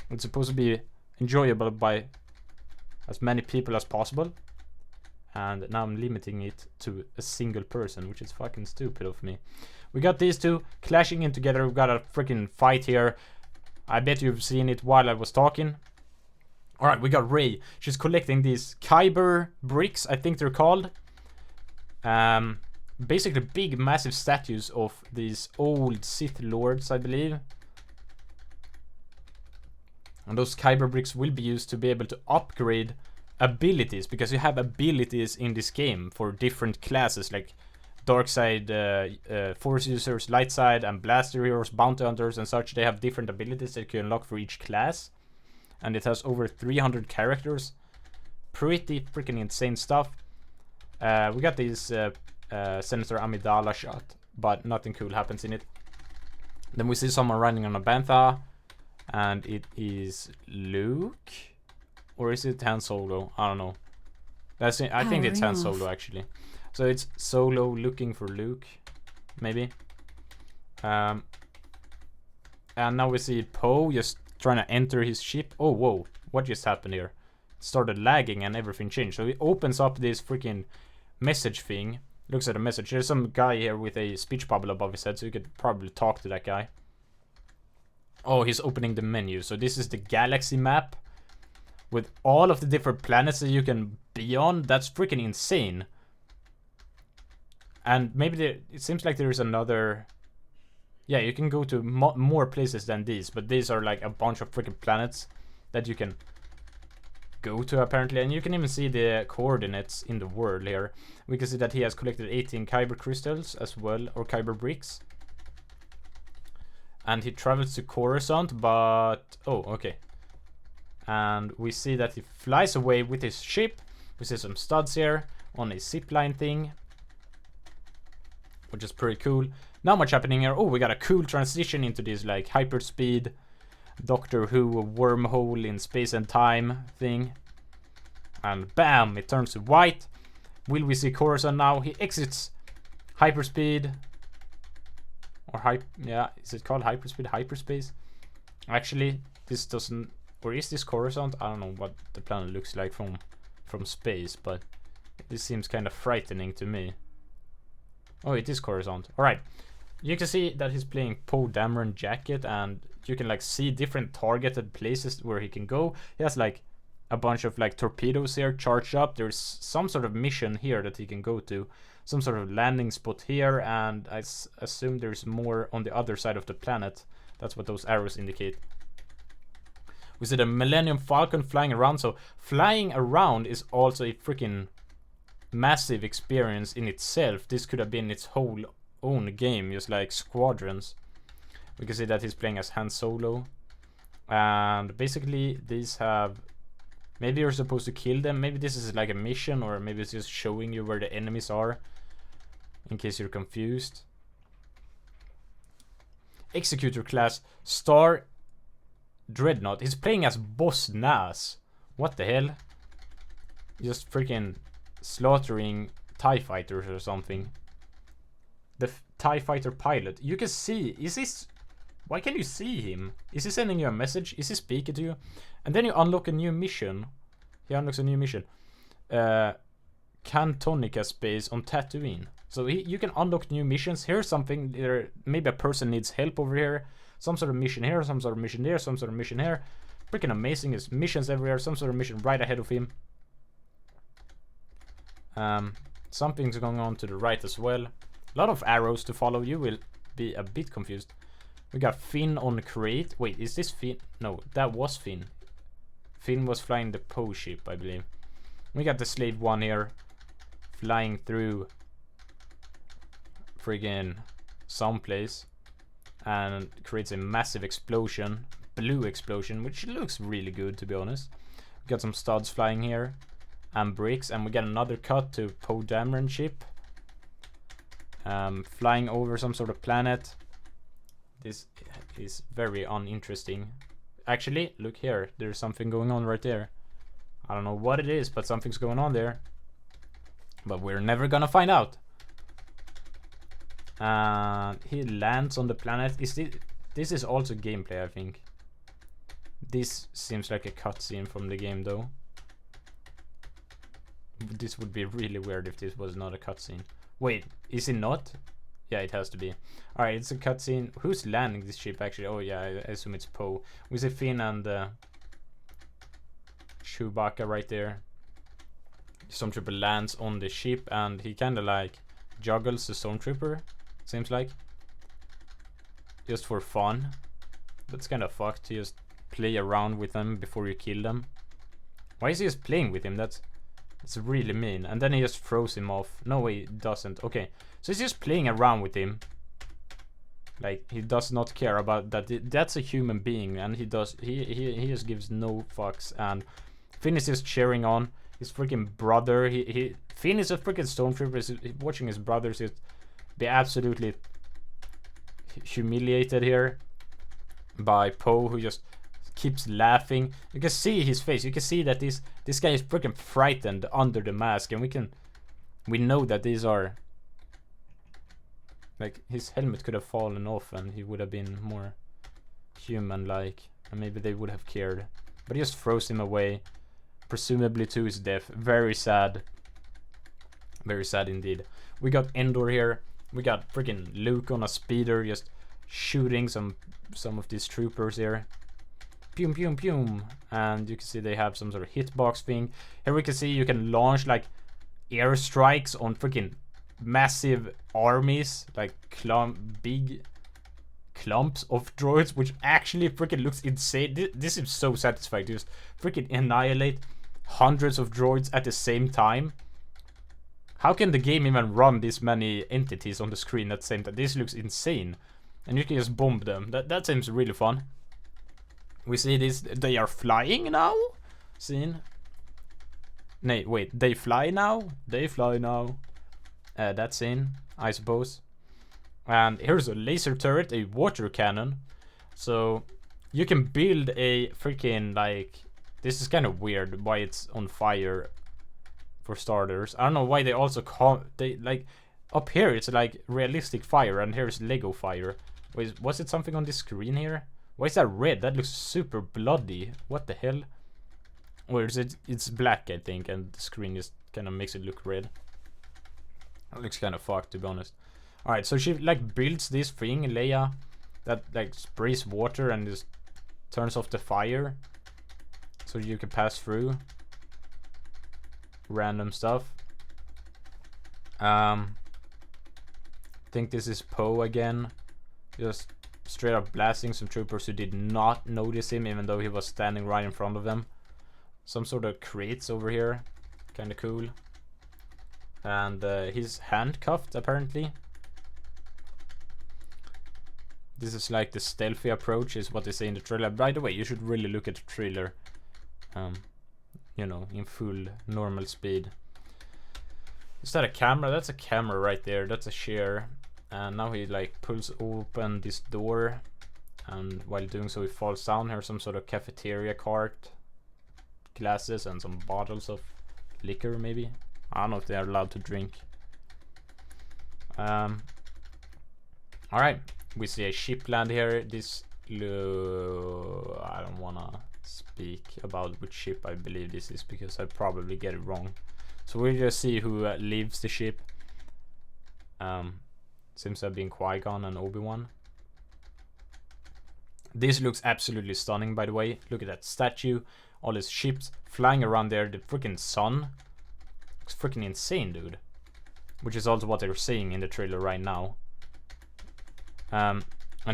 It's supposed to be enjoyable by as many people as possible, and now I'm limiting it to a single person, which is fucking stupid of me. We got these two clashing in together. We've got a freaking fight here. I bet you've seen it while I was talking. Alright, we got Rey. She's collecting these Kyber bricks, I think they're called. Basically big massive statues of these old Sith lords, I believe. And those Kyber bricks will be used to be able to upgrade abilities, because you have abilities in this game for different classes, like dark side, force users, light side, and blaster heroes, bounty hunters, and such. They have different abilities that you can unlock for each class, and it has over 300 characters. Pretty freaking insane stuff. We got this Senator Amidala shot, but nothing cool happens in it. Then we see someone running on a bantha, and it is Luke, or is it Han Solo? I don't know. That's it. I think it's Han Solo actually. So it's Solo looking for Luke, maybe. And now we see Poe just trying to enter his ship. Oh, whoa. What just happened here? It started lagging and everything changed. So he opens up this freaking message thing. Looks at a message. There's some guy here with a speech bubble above his head, so you could probably talk to that guy. Oh, he's opening the menu. So this is the galaxy map with all of the different planets that you can be on. That's freaking insane. And maybe it seems like there is another... Yeah, you can go to more places than these, but these are like a bunch of freaking planets that you can go to apparently. And you can even see the coordinates in the world here. We can see that he has collected 18 kyber crystals as well, or kyber bricks. And he travels to Coruscant, but... Oh, okay. And we see that he flies away with his ship. We see some studs here on a zipline thing, which is pretty cool. Not much happening here. Oh, we got a cool transition into this like hyperspeed Doctor Who wormhole in space and time thing. And bam, it turns to white. Will we see Coruscant now? He exits hyperspeed. Or yeah, is it called hyperspeed? Hyperspace? Actually, this doesn't... Or is this Coruscant? I don't know what the planet looks like from space, but this seems kind of frightening to me. Oh, it is Coruscant. Alright. You can see that he's playing Poe Dameron jacket, and you can like see different targeted places where he can go. He has like a bunch of like torpedoes here charged up. There's some sort of mission here that he can go to. Some sort of landing spot here, and I assume there's more on the other side of the planet. That's what those arrows indicate. We see the Millennium Falcon flying around. So flying around is also a freaking massive experience in itself. This could have been its whole own game, just like Squadrons. We can see that he's playing as Han Solo, and basically these have... Maybe you're supposed to kill them. Maybe this is like a mission, or maybe it's just showing you where the enemies are, in case you're confused. Executor class Star Dreadnought. He's playing as Boss Nass. What the hell? Just freaking slaughtering TIE fighters or something. The TIE fighter pilot. You can see... Is this... Why can you see him? Is he sending you a message? Is he speaking to you? And then you unlock a new mission. He unlocks a new mission. Cantonica space on Tatooine. So you can unlock new missions. Here's something. Maybe a person needs help over here. Some sort of mission here. Some sort of mission there. Some sort of mission here. Freaking amazing. There's missions everywhere. Some sort of mission right ahead of him. Something's going on to the right as well. A lot of arrows to follow. You will be a bit confused. We got Finn on crate. Wait, is this Finn? No, that was Finn. Finn was flying the Poe ship, I believe. We got the Slave 1 here, flying through friggin' someplace, and creates a massive explosion, blue explosion, which looks really good, to be honest. We got some studs flying here, and bricks, and we got another cut to Poe Dameron ship, flying over some sort of planet. This is very uninteresting. Actually, look here. There's something going on right there. I don't know what it is, but something's going on there. But we're never gonna find out. He lands on the planet. This is also gameplay, I think. This seems like a cutscene from the game, though. This would be really weird if this was not a cutscene. Wait, is it not? Yeah, it has to be. Alright, it's a cutscene. Who's landing this ship, actually? Oh, yeah, I assume it's Poe. We see Finn and Chewbacca right there. Stormtrooper lands on the ship, and he kind of like juggles the Stormtrooper, seems like. Just for fun. That's kind of fucked to just play around with them before you kill them. Why is he just playing with him? That's really mean. And then he just throws him off. No, he doesn't. Okay, so he's just playing around with him. Like, he does not care about that. That's a human being, and he just gives no fucks. And Finn is just cheering on his freaking brother. Finn is a freaking stormtrooper. He's watching his brothers just be absolutely humiliated here by Poe, who just keeps laughing. You can see his face. You can see that this guy is freaking frightened under the mask, and we know that these are, like, his helmet could have fallen off and he would have been more human-like, and maybe they would have cared. But he just throws him away, presumably to his death. Very sad. Very sad indeed. We got Endor here. We got freaking Luke on a speeder just shooting some of these troopers here. Pew pew pew. And you can see they have some sort of hitbox thing. Here we can see you can launch like airstrikes on freaking massive armies, like big clumps of droids, which actually freaking looks insane. This is so satisfying to just freaking annihilate hundreds of droids at the same time. How can the game even run this many entities on the screen at the same time? This looks insane. And you can just bomb them. That seems really fun. We see this. They are flying now? Scene. Nay, wait. They fly now? They fly now. That scene, I suppose. And here's a laser turret, a water cannon. So you can build a freaking, like, this is kind of weird why it's on fire for starters. I don't know why they also they like up here it's like realistic fire, and here's Lego fire. Wait, was it something on this screen here? Why is that red? That looks super bloody. What the hell? Or is it? It's black, I think, and the screen just kind of makes it look red. That looks kind of fucked, to be honest. Alright, so she like builds this thing, Leia, that like sprays water and just turns off the fire so you can pass through. Random stuff. Think this is Poe again, just straight up blasting some troopers who did not notice him, even though he was standing right in front of them. Some sort of crates over here, kind of cool. And he's handcuffed apparently. This is like the stealthy approach, is what they say in the trailer. By the way, you should really look at the trailer. You know, in full normal speed. Is that a camera? That's a camera right there. That's a chair. And now he like pulls open this door, and while doing so he falls down. Here's some sort of cafeteria cart, glasses and some bottles of liquor maybe. I don't know if they are allowed to drink. Alright, we see a ship land here. This I don't wanna speak about which ship I believe this is, because I probably get it wrong. So we'll just see who leaves the ship. Seems to have been Qui-Gon and Obi-Wan. This looks absolutely stunning, by the way. Look at that statue, all his ships flying around there. The freaking sun looks freaking insane, dude. Which is also what they're saying in the trailer right now. And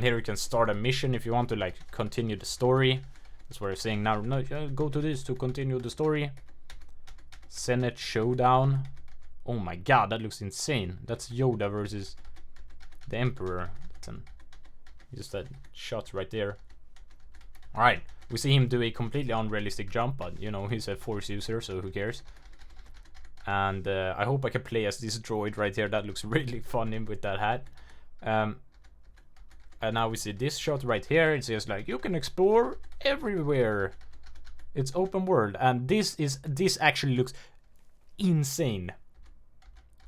here you can start a mission if you want to like continue the story. That's what they're saying now. No, go to this to continue the story. Senate Showdown. Oh my god, that looks insane. That's Yoda versus the Emperor. Just that shot right there. Alright, we see him do a completely unrealistic jump, but you know, he's a Force user, so who cares. And I hope I can play as this droid right here. That looks really funny with that hat. And now we see this shot right here. It's just like, you can explore everywhere. It's open world, and this actually looks insane.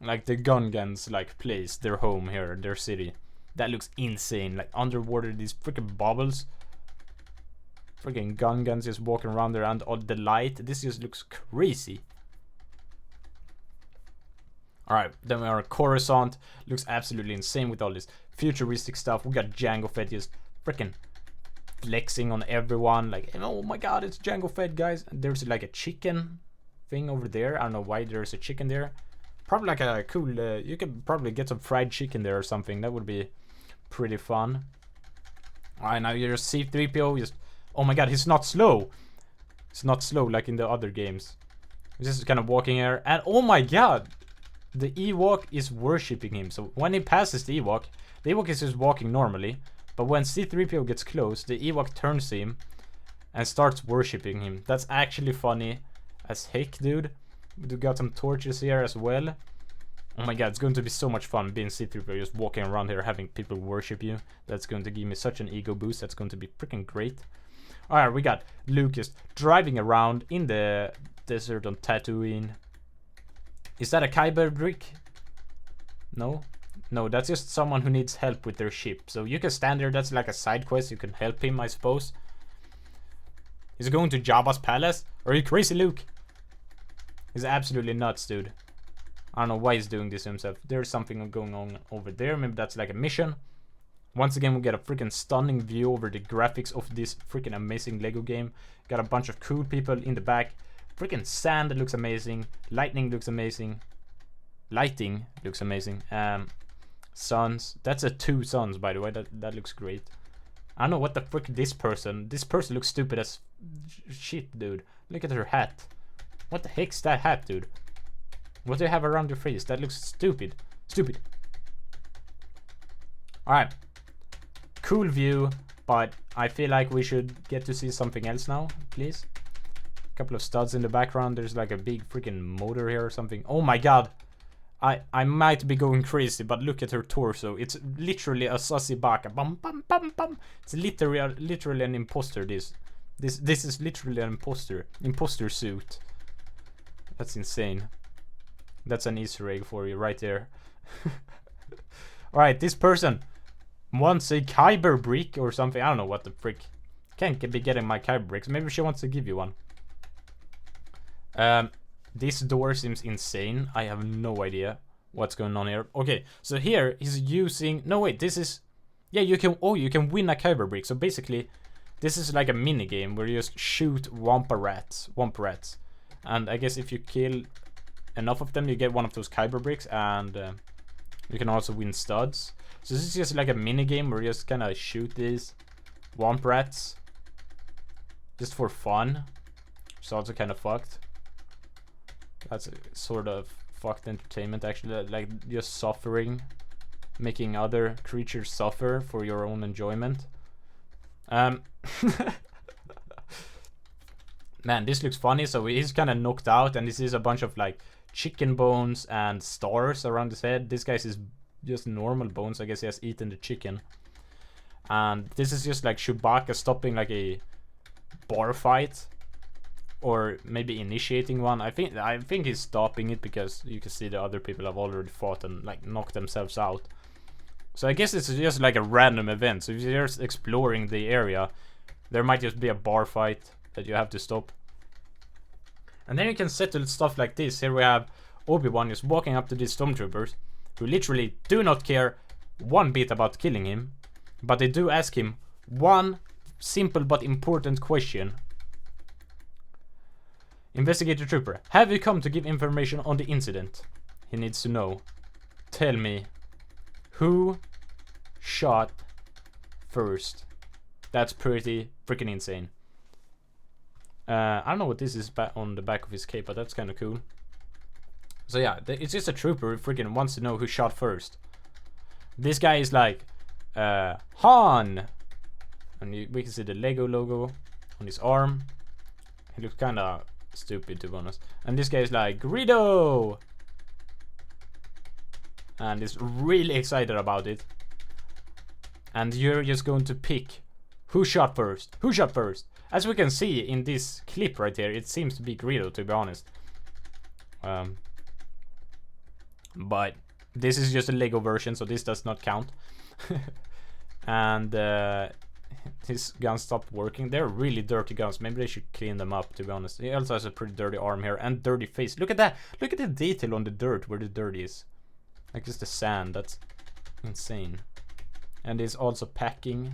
Like the Gungans like place, their home here, their city. That looks insane. Like underwater, these freaking bubbles. Freaking Gungans just walking around there, and all the light. This just looks crazy. Alright, then we are at Coruscant. Looks absolutely insane with all this futuristic stuff. We got Jango Fett just freaking flexing on everyone. Like, oh my god, it's Jango Fett, guys. And there's like a chicken thing over there. I don't know why there's a chicken there. Probably like a cool, you could probably get some fried chicken there or something. That would be pretty fun. Alright, now you're C-3PO. Just, oh my god, he's not slow. It's not slow like in the other games. He's just kind of walking here, and oh my god! The Ewok is worshipping him. So when he passes the Ewok is just walking normally. But when C-3PO gets close, the Ewok turns to him and starts worshipping him. That's actually funny as heck, dude. We got some torches here as well. Oh my god, it's going to be so much fun being C-3PO, just walking around here having people worship you. That's going to give me such an ego boost. That's going to be freaking great. Alright, we got Lucas driving around in the desert on Tatooine. Is that a Kyber brick? No? No, that's just someone who needs help with their ship. So you can stand there, that's like a side quest. You can help him, I suppose. He's going to Jabba's palace? Are you crazy, Luke? He's absolutely nuts, dude. I don't know why he's doing this to himself. There's something going on over there. Maybe that's like a mission. Once again, we get a freaking stunning view over the graphics of this freaking amazing Lego game. Got a bunch of cool people in the back. Freaking sand looks amazing. Lightning looks amazing. Lighting looks amazing. Suns. That's a 2 suns, by the way. That looks great. I don't know what the frick this person looks stupid as shit, dude. Look at her hat. What the heck's that hat, dude? What do you have around your face? That looks stupid. Stupid. Alright. Cool view, but I feel like we should get to see something else now, please. A couple of studs in the background. There's like a big freaking motor here or something. Oh my god. I might be going crazy, but look at her torso. It's literally a sussy baka. Bum bum bum bum. It's literally an imposter. This is literally an imposter suit. That's insane. That's an Easter egg for you right there. Alright, this person wants a Kyber brick or something. I don't know what the frick. Can't be getting my Kyber bricks. Maybe she wants to give you one. This door seems insane. I have no idea what's going on here. Okay, so here he's using... No, wait, this is... Yeah, you can... Oh, you can win a Kyber brick. So basically, this is like a mini game where you just shoot Wampa rats. And I guess if you kill enough of them, you get one of those Kyber bricks, and you can also win studs. So this is just like a mini game where you just kind of shoot these Wampa rats just for fun. It's also kind of fucked. That's a sort of fucked entertainment, actually. Like just suffering, making other creatures suffer for your own enjoyment. Man, this looks funny. So he's kind of knocked out, and this is a bunch of like chicken bones and stars around his head. This guy's is just normal bones. I guess he has eaten the chicken. And this is just like Chewbacca stopping like a bar fight, or maybe initiating one. I think he's stopping it because you can see the other people have already fought and like knocked themselves out. So I guess it's just like a random event. So if you're just exploring the area, there might just be a bar fight that you have to stop. And then you can settle stuff like this. Here we have Obi-Wan just walking up to these stormtroopers who literally do not care one bit about killing him, but they do ask him one simple but important question. Investigator Trooper, have you come to give information on the incident? He needs to know. Tell me, who shot first? That's pretty freaking insane. I don't know what this is on the back of his cape, but that's kind of cool. So yeah, it's just a trooper who freaking wants to know who shot first. This guy is like, Han! And we can see the Lego logo on his arm. He looks kind of stupid, to be honest. And this guy is like, Greedo! And is really excited about it. And you're just going to pick who shot first. Who shot first? As we can see in this clip right here, it seems to be Greedo, to be honest. But this is just a Lego version, so this does not count. And his guns stopped working. They're really dirty guns. Maybe they should clean them up, to be honest. He also has a pretty dirty arm here and dirty face. Look at that. Look at the detail on the dirt where the dirt is. Like just the sand. That's insane. And he's also packing.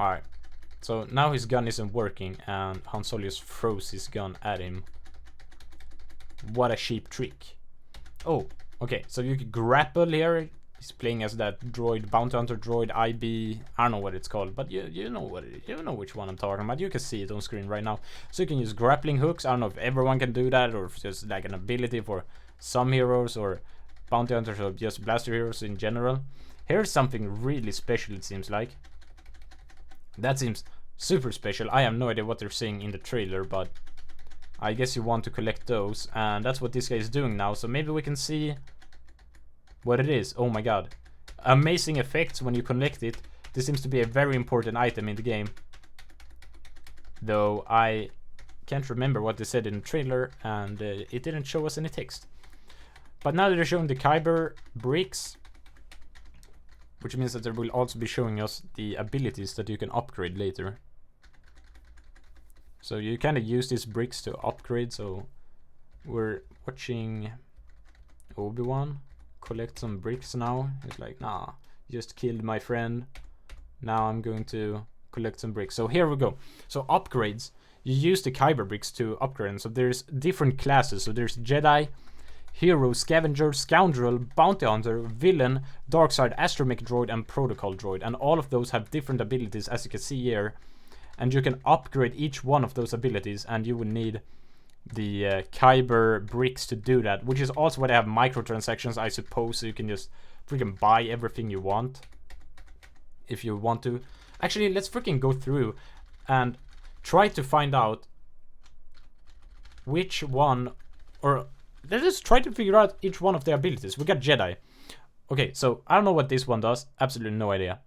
Alright. So now his gun isn't working and Han Solo just throws his gun at him. What a cheap trick. Oh, okay. So you can grapple here He's playing as that droid, bounty hunter droid, IB, I don't know what it's called, but you know what you know which one I'm talking about. You can see it on screen right now. So you can use grappling hooks. I don't know if everyone can do that, or if it's just like an ability for some heroes or bounty hunters or just blaster heroes in general. Here's something really special, it seems like. That seems super special. I have no idea what they're saying in the trailer, but I guess you want to collect those, and that's what this guy is doing now. So maybe we can see what it is. Oh my god. Amazing effects when you collect it. This seems to be a very important item in the game. Though I can't remember what they said in the trailer, and it didn't show us any text. But now they're showing the Kyber bricks, which means that they will also be showing us the abilities that you can upgrade later. So you kind of use these bricks to upgrade. So we're watching Obi-Wan collect some bricks now. He's like, nah, just killed my friend. Now I'm going to collect some bricks. So here we go. So upgrades. You use the Kyber bricks to upgrade them. So there's different classes. So there's Jedi, Hero, Scavenger, Scoundrel, Bounty Hunter, Villain, Darkside, Astromech Droid, and Protocol Droid. And all of those have different abilities, as you can see here. And you can upgrade each one of those abilities, and you will need the Kyber bricks to do that, which is also why they have microtransactions, I suppose, so you can just freaking buy everything you want if you want to. Actually, let's freaking go through and try to find out which one, or let's just try to figure out each one of the abilities. We got Jedi. Okay, so I don't know what this one does. Absolutely no idea.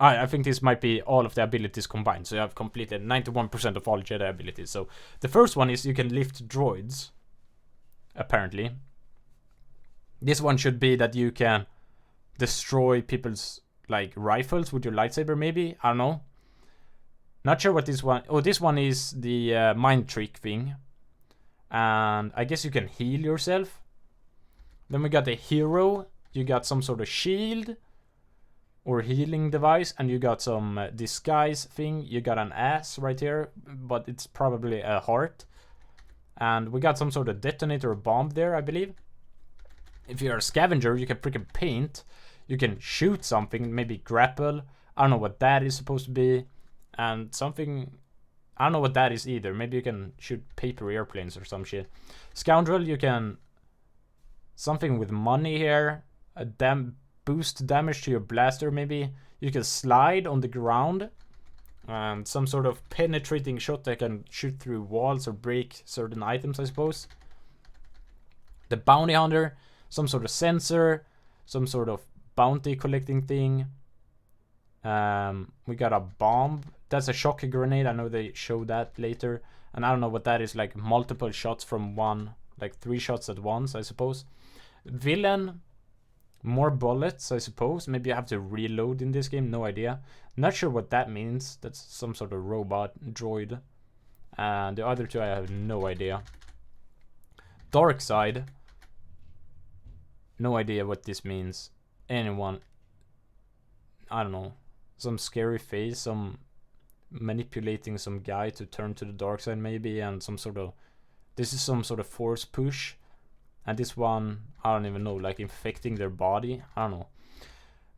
I think this might be all of the abilities combined. So you have completed 91% of all Jedi abilities. So the first one is you can lift droids, apparently. This one should be that you can destroy people's like rifles with your lightsaber, maybe. I don't know. Not sure what this one. Oh, this one is the mind trick thing. And I guess you can heal yourself. Then we got the hero. You got some sort of shield or healing device, and you got some disguise thing. You got an ass right here, but it's probably a heart. And we got some sort of detonator or bomb there, I believe. If you're a scavenger, you can freaking paint. You can shoot something, maybe grapple. I don't know what that is supposed to be. And something, I don't know what that is either. Maybe you can shoot paper airplanes or some shit. Scoundrel, you can something with money here. A boost damage to your blaster, maybe. You can slide on the ground. And some sort of penetrating shot that can shoot through walls or break certain items, I suppose. The bounty hunter, some sort of sensor, some sort of bounty collecting thing. We got a bomb. That's a shock grenade. I know they show that later. And I don't know what that is, like multiple shots from one, like 3 shots at once, I suppose. Villain, more bullets, I suppose. Maybe you have to reload in this game, no idea. Not sure what that means. That's some sort of robot droid. And the other two I have no idea. Dark side, no idea what this means. Anyone, I don't know. Some scary face, some manipulating some guy to turn to the dark side maybe, and some sort of, this is some sort of force push. And this one, I don't even know, like infecting their body. I don't know.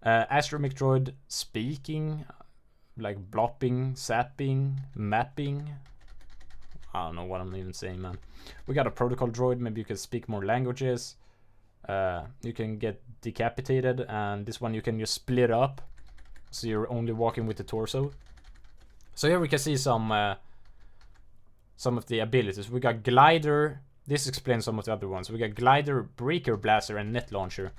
Astromech droid speaking, like blopping, zapping, mapping. I don't know what I'm even saying, man. We got a protocol droid. Maybe you can speak more languages. You can get decapitated, and this one you can just split up, so you're only walking with the torso. So here we can see some of the abilities. We got glider. This explains some of the other ones. We got glider, breaker blaster, and net launcher.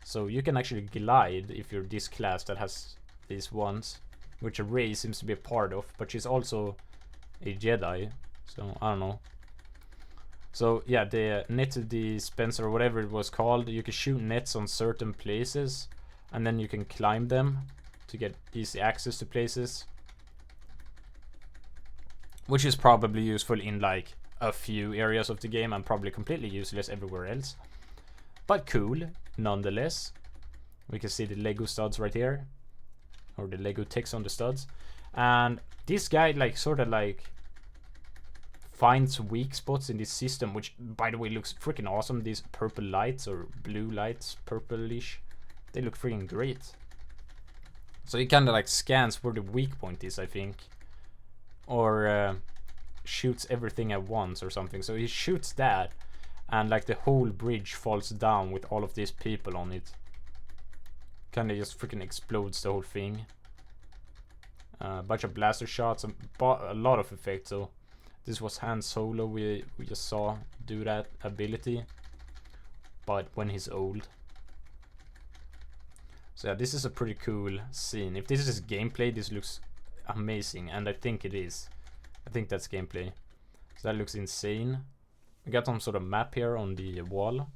So you can actually glide if you're this class that has these ones, which Rey seems to be a part of, but she's also a Jedi. So I don't know. So yeah, the net dispenser or whatever it was called, you can shoot nets on certain places, and then you can climb them to get easy access to places, which is probably useful in like a few areas of the game and probably completely useless everywhere else, but cool nonetheless. We can see the Lego studs right here, or the Lego text on the studs, and this guy like sort of like finds weak spots in this system, which by the way looks freaking awesome. These purple lights or blue lights, purplish They look freaking great. So he kind of like scans where the weak point is, I think. Or shoots everything at once or something. So he shoots that, and like the whole bridge falls down with all of these people on it. Kind of just freaking explodes the whole thing. A bunch of blaster shots, a lot of effects. So this was Han Solo. We just saw do that ability, but when he's old. So yeah, this is a pretty cool scene. If this is gameplay, this looks amazing, and I think it is. I think that's gameplay. So that looks insane. We got some sort of map here on the wall.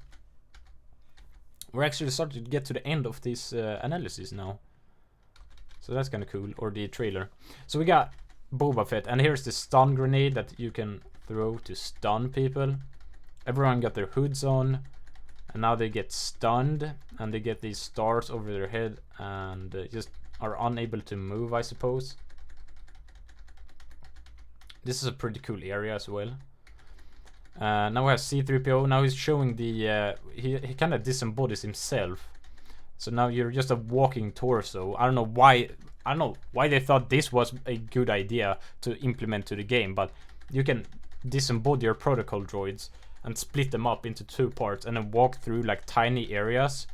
We're actually starting to get to the end of this analysis now. So that's kind of cool, or the trailer. So we got Boba Fett, and here's the stun grenade that you can throw to stun people. Everyone got their hoods on, and now they get stunned, and they get these stars over their head, and just are unable to move, I suppose. This is a pretty cool area as well. Now we have C-3PO. Now he's showing the he kind of disembodies himself. So now you're just a walking torso. I don't know why they thought this was a good idea to implement to the game, but you can disembody your protocol droids and split them up into 2 parts and then walk through like tiny areas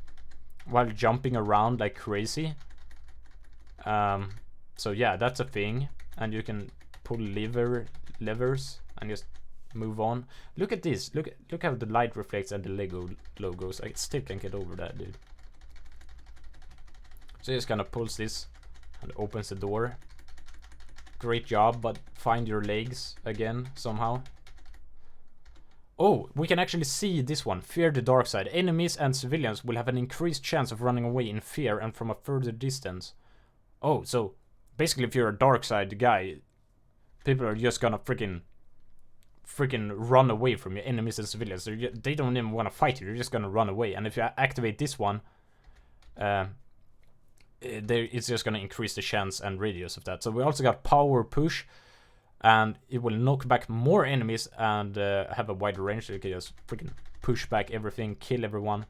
while jumping around like crazy. So yeah, that's a thing, and you can pull levers and just move on. Look at this. Look how the light reflects at the Lego logos. I still can't get over that, dude. So he just kind of pulls this and opens the door. Great job, but find your legs again somehow. Oh, we can actually see this one. Fear the dark side. Enemies and civilians will have an increased chance of running away in fear and from a further distance. Oh, so basically if you're a dark side guy, people are just gonna freaking run away from your enemies and civilians. They don't even want to fight you. They're just gonna run away. And if you activate this one, it's just gonna increase the chance and radius of that. So we also got power push, and it will knock back more enemies and have a wider range, so you can just freaking push back everything, kill everyone.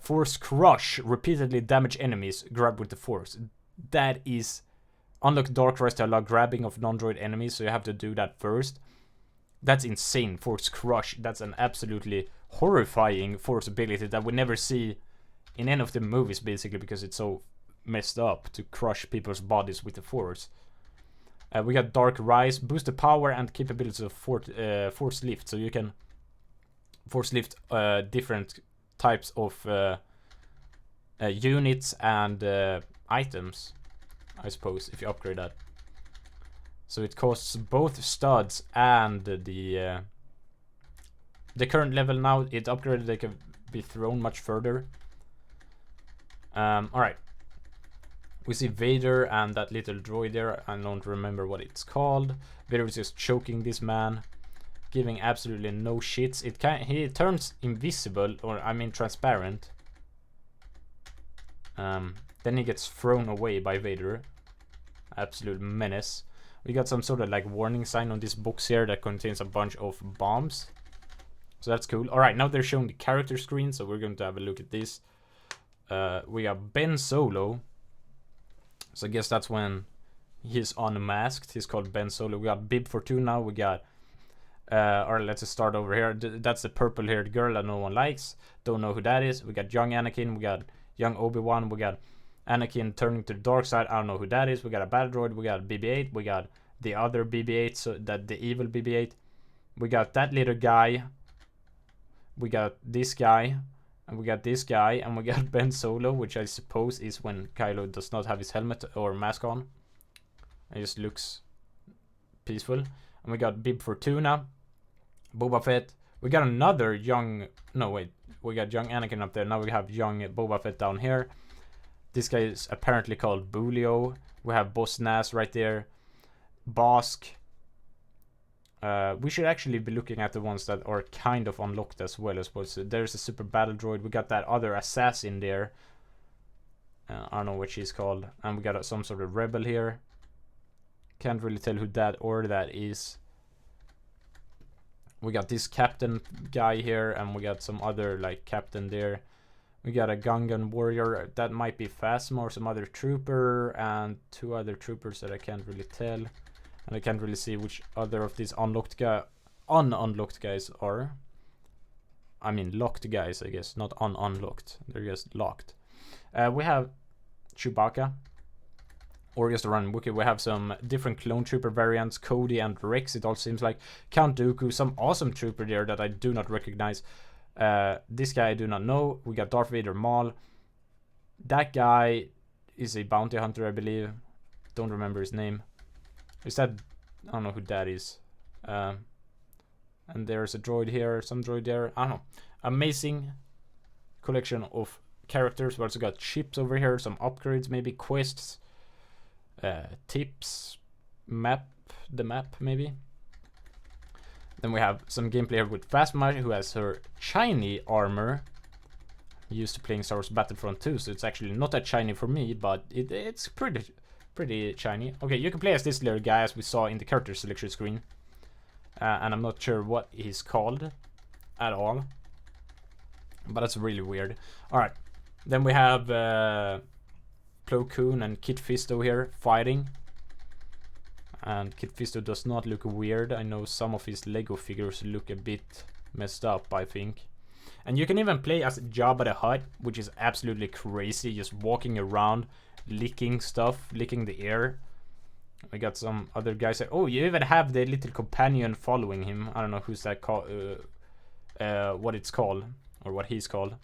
Force crush, repeatedly damage enemies, grab with the force. That is unlock dark rise to allow grabbing of non-droid enemies, so you have to do that first. That's insane. Force crush, that's an absolutely horrifying force ability that we never see in any of the movies, basically, because it's so messed up to crush people's bodies with the force. We got dark rise, boost the power and capabilities of force lift, so you can force lift different types of units and items, I suppose, if you upgrade that. So it costs both studs and the current level. Now it's upgraded, they can be thrown much further. Alright. We see Vader and that little droid there. I don't remember what it's called. Vader is just choking this man, giving absolutely no shits. He turns invisible, or I mean transparent. Then he gets thrown away by Vader. Absolute menace. We got some sort of like warning sign on this box here that contains a bunch of bombs. So that's cool. Alright, now they're showing the character screen, so we're going to have a look at this. We got Ben Solo. So I guess that's when he's unmasked. He's called Ben Solo. We got Bib Fortuna now. We got or let's just start over here. That's the purple haired girl that no one likes. Don't know who that is. We got young Anakin. We got young Obi-Wan. We got Anakin turning to the dark side. I don't know who that is. We got a battle droid. We got BB-8. We got the other BB-8, so that the evil BB-8. We got that little guy. We got this guy. And we got this guy, and we got Ben Solo, which I suppose is when Kylo does not have his helmet or mask on. It just looks peaceful. And we got Bib Fortuna, Boba Fett. We got another young... No, wait. We got young Anakin up there. Now we have young Boba Fett down here. This guy is apparently called Bulio. We have Boss Nass right there. Bosk. We should actually be looking at the ones that are kind of unlocked as well, I suppose. So there's a super battle droid. We got that other assassin there. I don't know what she's called. And we got some sort of rebel here. Can't really tell who that or that is. We got this captain guy here, and we got some other like captain there. We got a Gungan warrior. That might be Phasma or some other trooper. And 2 other troopers that I can't really tell. And I can't really see which other of these unlocked guys are. I mean locked guys, I guess. Not unlocked. They're just locked. We have Chewbacca. Or just a random Wookiee. We have some different clone trooper variants. Cody and Rex, it all seems like. Count Dooku. Some awesome trooper there that I do not recognize. This guy I do not know. We got Darth Vader Maul. That guy is a bounty hunter, I believe. Don't remember his name. Is that... I don't know who that is. And there's a droid here, some droid there. I don't know. Amazing collection of characters. We also got ships over here, some upgrades, maybe quests, tips, the map maybe. Then we have some gameplay here with Phasma, who has her shiny armor. I'm used to playing Star Wars Battlefront 2, so it's actually not that shiny for me, but it's pretty shiny. Okay, you can play as this little guy, as we saw in the character selection screen. And I'm not sure what he's called at all. But that's really weird. Alright, then we have Plo Koon and Kit Fisto here fighting. And Kit Fisto does not look weird. I know some of his Lego figures look a bit messed up, I think. And you can even play as Jabba the Hutt, which is absolutely crazy. Just walking around, licking stuff, licking the air. We got some other guys. Oh, you even have the little companion following him. I don't know who's that called. What it's called. Or what he's called.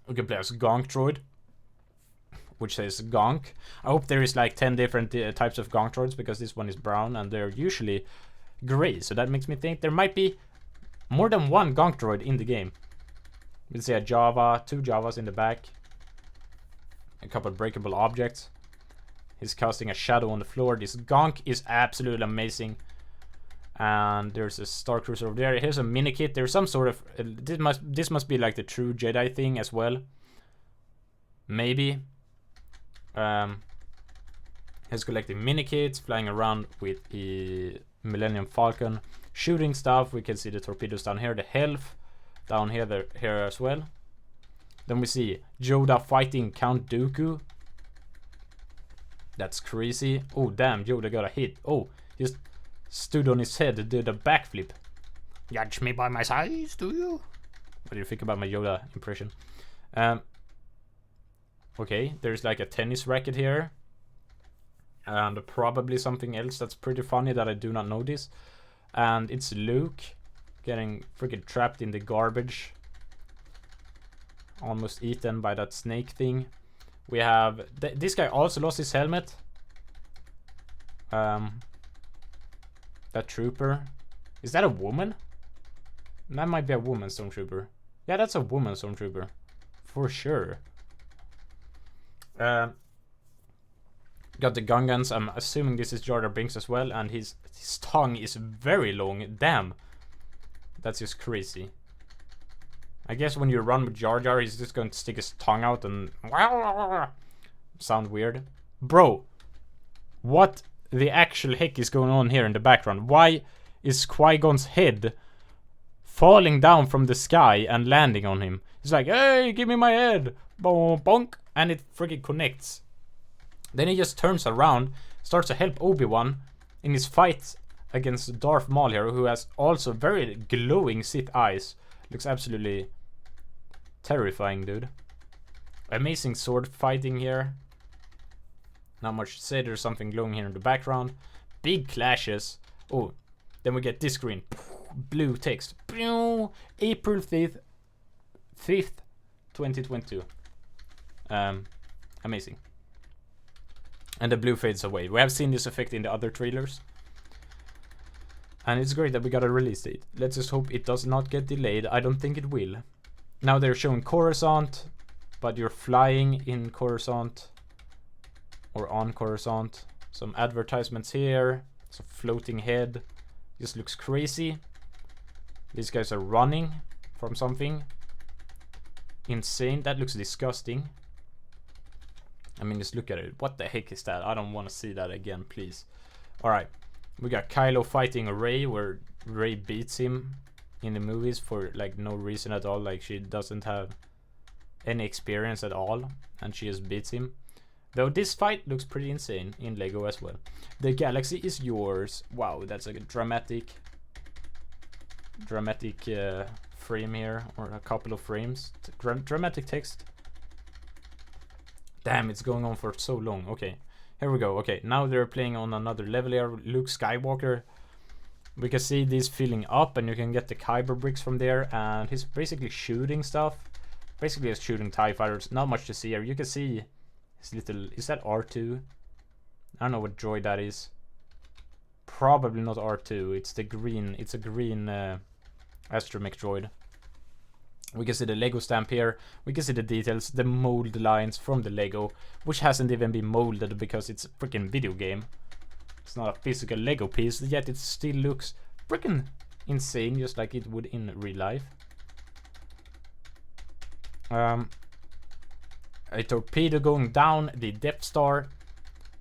We can play as Gonk Droid, which says Gonk. I hope there is like 10 different types of Gonk Droids, because this one is brown and they're usually gray. So that makes me think there might be more than one Gonk Droid in the game. We can see a Java, 2 Javas in the back. A couple of breakable objects. He's casting a shadow on the floor. This Gonk is absolutely amazing. And there's a Star Cruiser over there. Here's a mini kit. There's some sort of... this must be like the true Jedi thing as well. Maybe. He's collecting mini kits, flying around with the Millennium Falcon, shooting stuff. We can see the torpedoes down here, the health down here, here as well. Then we see Yoda fighting Count Dooku. That's crazy. Oh damn, Yoda got a hit. Oh, just stood on his head, did a backflip. Judge me by my size, do you? What do you think about my Yoda impression? Okay, there's like a tennis racket here. And probably something else that's pretty funny that I do not notice. And it's Luke getting freaking trapped in the garbage. Almost eaten by that snake thing. We have... this guy also lost his helmet. That trooper. Is that a woman? That might be a woman stormtrooper. Yeah, that's a woman stormtrooper. For sure. Got the Gungans. I'm assuming this is Jar Jar Binks as well. And his tongue is very long. Damn. That's just crazy. I guess when you run with Jar Jar, he's just going to stick his tongue out and... sound weird. Bro. What the actual heck is going on here in the background? Why is Qui-Gon's head falling down from the sky and landing on him? He's like, hey, give me my head. Bonk. And it freaking connects. Then he just turns around, starts to help Obi-Wan in his fight against Darth Maul here, who has also very glowing Sith eyes. Looks absolutely terrifying, dude. Amazing sword fighting here. Not much to say. There's something glowing here in the background. Big clashes. Oh, then we get this screen. Blue text. April 5th, 2022. Amazing. And the blue fades away. We have seen this effect in the other trailers. And it's great that we got a release date. Let's just hope it does not get delayed. I don't think it will. Now they're showing Coruscant, but you're flying in Coruscant. Or on Coruscant. Some advertisements here. It's a floating head. This looks crazy. These guys are running from something. Insane. That looks disgusting. I mean, just look at it. What the heck is that? I don't want to see that again, please. Alright. We got Kylo fighting Rey, where Rey beats him in the movies for like no reason at all. Like she doesn't have any experience at all, and she just beats him. Though this fight looks pretty insane in Lego as well. The galaxy is yours. Wow, that's like a dramatic frame here, or a couple of frames. Dramatic text. Damn, it's going on for so long. Okay, here we go. Okay, now they're playing on another level here. Luke Skywalker. We can see this filling up, and you can get the kyber bricks from there, and he's basically shooting stuff. Basically he's shooting TIE fighters. Not much to see here. You can see his little... Is that R2? I don't know what droid that is. Probably not R2. It's the green... It's a green astromech droid. We can see the Lego stamp here. We can see the details, the mold lines from the Lego, which hasn't even been molded because it's a freaking video game. It's not a physical Lego piece, yet it still looks freaking insane, just like it would in real life. A torpedo going down the Death Star,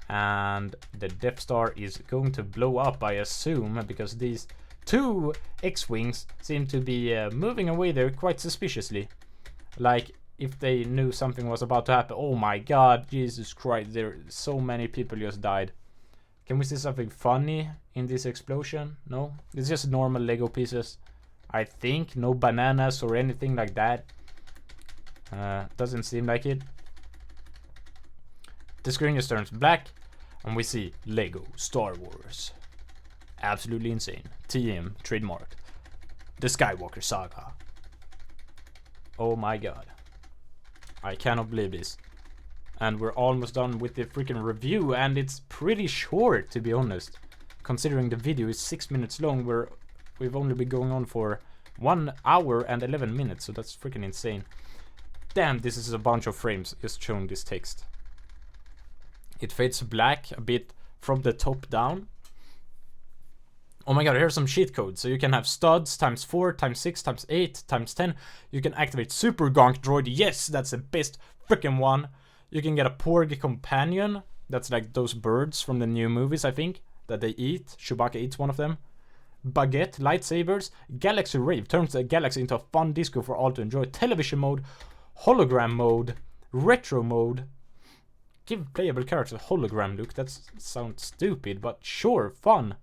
and the Death Star is going to blow up, I assume, because these two X-Wings seem to be moving away there quite suspiciously. Like, if they knew something was about to happen. Oh my god, Jesus Christ, there so many people just died. Can we see something funny in this explosion? No? It's just normal Lego pieces. I think no bananas or anything like that. Doesn't seem like it. The screen just turns black, and we see Lego Star Wars. Absolutely insane. TM trademarked. The Skywalker Saga. Oh my god. I cannot believe this. And we're almost done with the freaking review, and it's pretty short, to be honest. Considering the video is 6 minutes long, we've only been going on for 1 hour and 11 minutes, so that's freaking insane. Damn, this is a bunch of frames just showing this text. It fades black a bit from the top down. Oh my god, here's some cheat codes. So you can have studs times 4, times 6, times 8, times 10. You can activate Super Gonk Droid. Yes, that's the best freaking one. You can get a Porg companion. That's like those birds from the new movies, I think, that they eat. Chewbacca eats one of them. Baguette, lightsabers, Galaxy Rave turns the galaxy into a fun disco for all to enjoy. Television mode, hologram mode, retro mode. Give playable characters a hologram look. That sounds stupid, but sure, fun.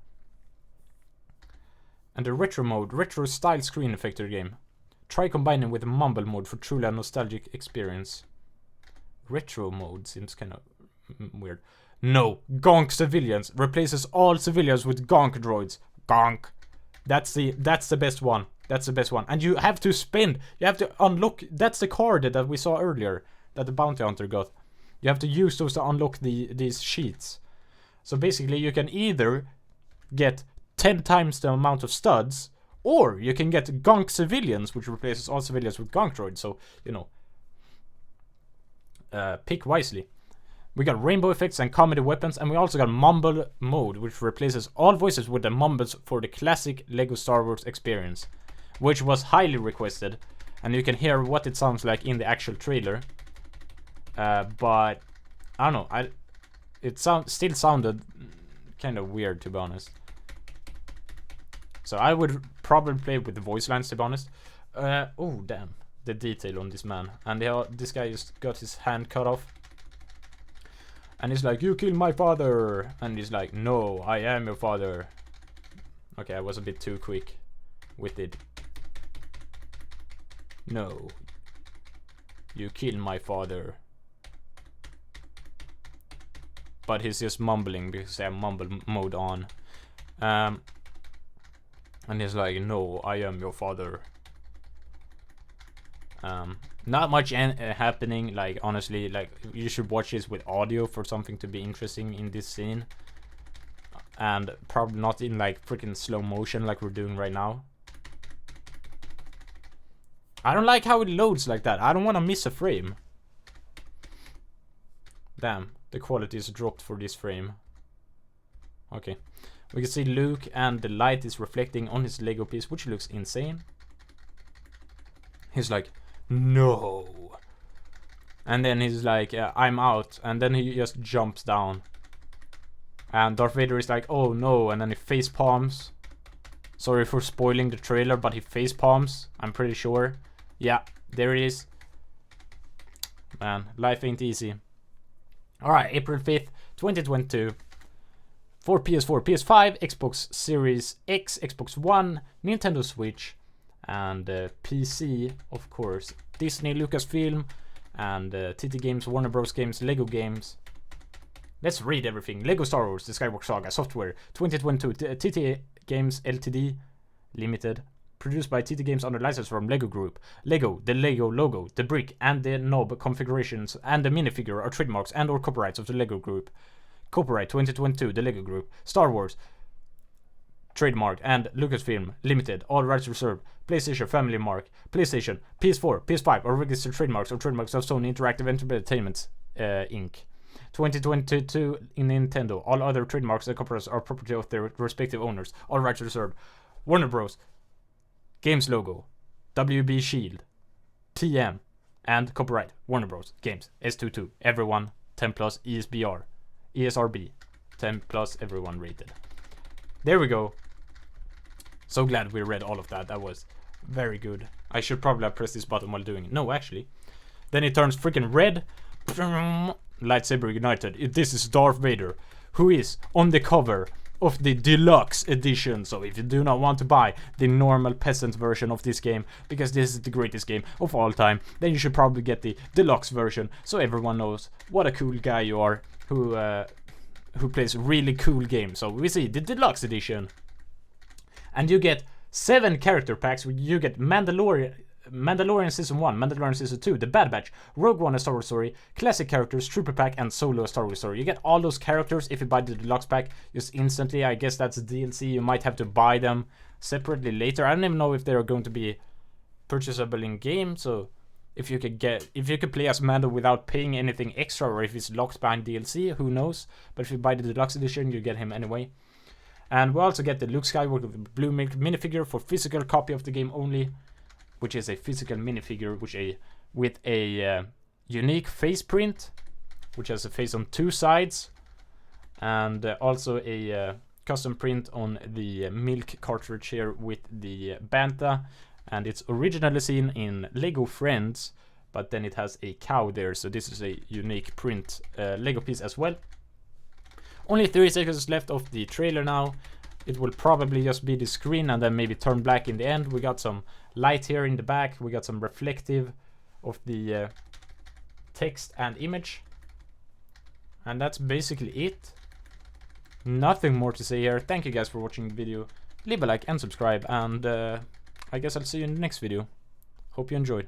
And the retro mode, retro style screen effector game. Try combining with Mumble Mode for truly a nostalgic experience. Retro mode seems kind of weird. No, Gonk civilians replaces all civilians with Gonk droids. Gonk. That's the best one. That's the best one. And you have to spend. You have to unlock. That's the card that we saw earlier that the bounty hunter got. You have to use those to unlock these sheets. So basically, you can either get 10 times the amount of studs, or you can get Gonk civilians, which replaces all civilians with Gonk droids. So, you know, pick wisely. We got rainbow effects and comedy weapons, and we also got Mumble Mode, which replaces all voices with the mumbles for the classic Lego Star Wars experience, which was highly requested, and you can hear what it sounds like in the actual trailer. But I don't know. It still sounded kind of weird, to be honest. So I would probably play with the voice lines, to be honest. Oh damn, the detail on this man. And this guy just got his hand cut off. And he's like, "You killed my father." And he's like, "No, I am your father." Okay, I was a bit too quick with it. "No, you killed my father." But he's just mumbling because I have Mumble Mode on. And he's like, "No, I am your father." Not much happening, like, honestly. Like, you should watch this with audio for something to be interesting in this scene. And probably not in, like, freaking slow motion like we're doing right now. I don't like how it loads like that. I don't want to miss a frame. Damn, the quality is dropped for this frame. Okay. We can see Luke, and the light is reflecting on his Lego piece, which looks insane. He's like, "No." And then he's like, "I'm out." And then he just jumps down. And Darth Vader is like, "Oh no." And then he face palms. Sorry for spoiling the trailer, but he face palms. I'm pretty sure. Yeah, there it is. Man, life ain't easy. Alright, April 5th, 2022. For PS4, PS5, Xbox Series X, Xbox One, Nintendo Switch, and PC, of course. Disney, Lucasfilm, and TT Games, Warner Bros. Games, Lego Games. Let's read everything. Lego Star Wars, The Skywalker Saga, software, 2022, TT Games Ltd, Limited. Produced by TT Games under license from Lego Group. Lego, the Lego logo, the brick, and the knob configurations, and the minifigure are trademarks and or copyrights of the Lego Group. Copyright 2022, the Lego Group. Star Wars, trademark, and Lucasfilm, Limited, all rights reserved. PlayStation Family Mark, PlayStation, PS4, PS5 are registered trademarks or trademarks of Sony Interactive Entertainment, Inc. 2022 in Nintendo, all other trademarks and copyrights are property of their respective owners, all rights reserved. Warner Bros. Games logo, WB Shield, TM, and copyright Warner Bros. Games, S22, everyone, 10 plus ESBR. ESRB, 10 plus everyone rated. There we go. So glad we read all of that. That was very good. I should probably have pressed this button while doing it. No, actually. Then it turns freaking red. Lightsaber ignited. This is Darth Vader, who is on the cover of the deluxe edition. So if you do not want to buy the normal peasant version of this game, because this is the greatest game of all time, then you should probably get the deluxe version, so everyone knows what a cool guy you are who plays really cool games. So we see the deluxe edition, and you get 7 character packs. You get Mandalorian Season 1, Mandalorian Season 2, The Bad Batch, Rogue One, A Star Wars Story, Classic Characters, Trooper Pack, and Solo, A Star Wars Story. You get all those characters if you buy the deluxe pack just instantly. I guess that's DLC. You might have to buy them separately later. I don't even know if they're going to be purchasable in game. So if you could play as Mando without paying anything extra, or if it's locked behind DLC, who knows? But if you buy the deluxe edition, you get him anyway. And we also get the Luke Skywalker with the blue minifigure for physical copy of the game only, which is a physical minifigure with a unique face print, which has a face on 2 sides, and also a custom print on the milk cartridge here with the Bantha. And it's originally seen in Lego Friends, but then it has a cow there, so this is a unique print Lego piece as well. Only 30 seconds left of the trailer now. It will probably just be the screen and then maybe turn black in the end. We got some light here in the back. We got some reflective of the text and image. And that's basically it. Nothing more to say here. Thank you guys for watching the video. Leave a like and subscribe. And I guess I'll see you in the next video. Hope you enjoyed.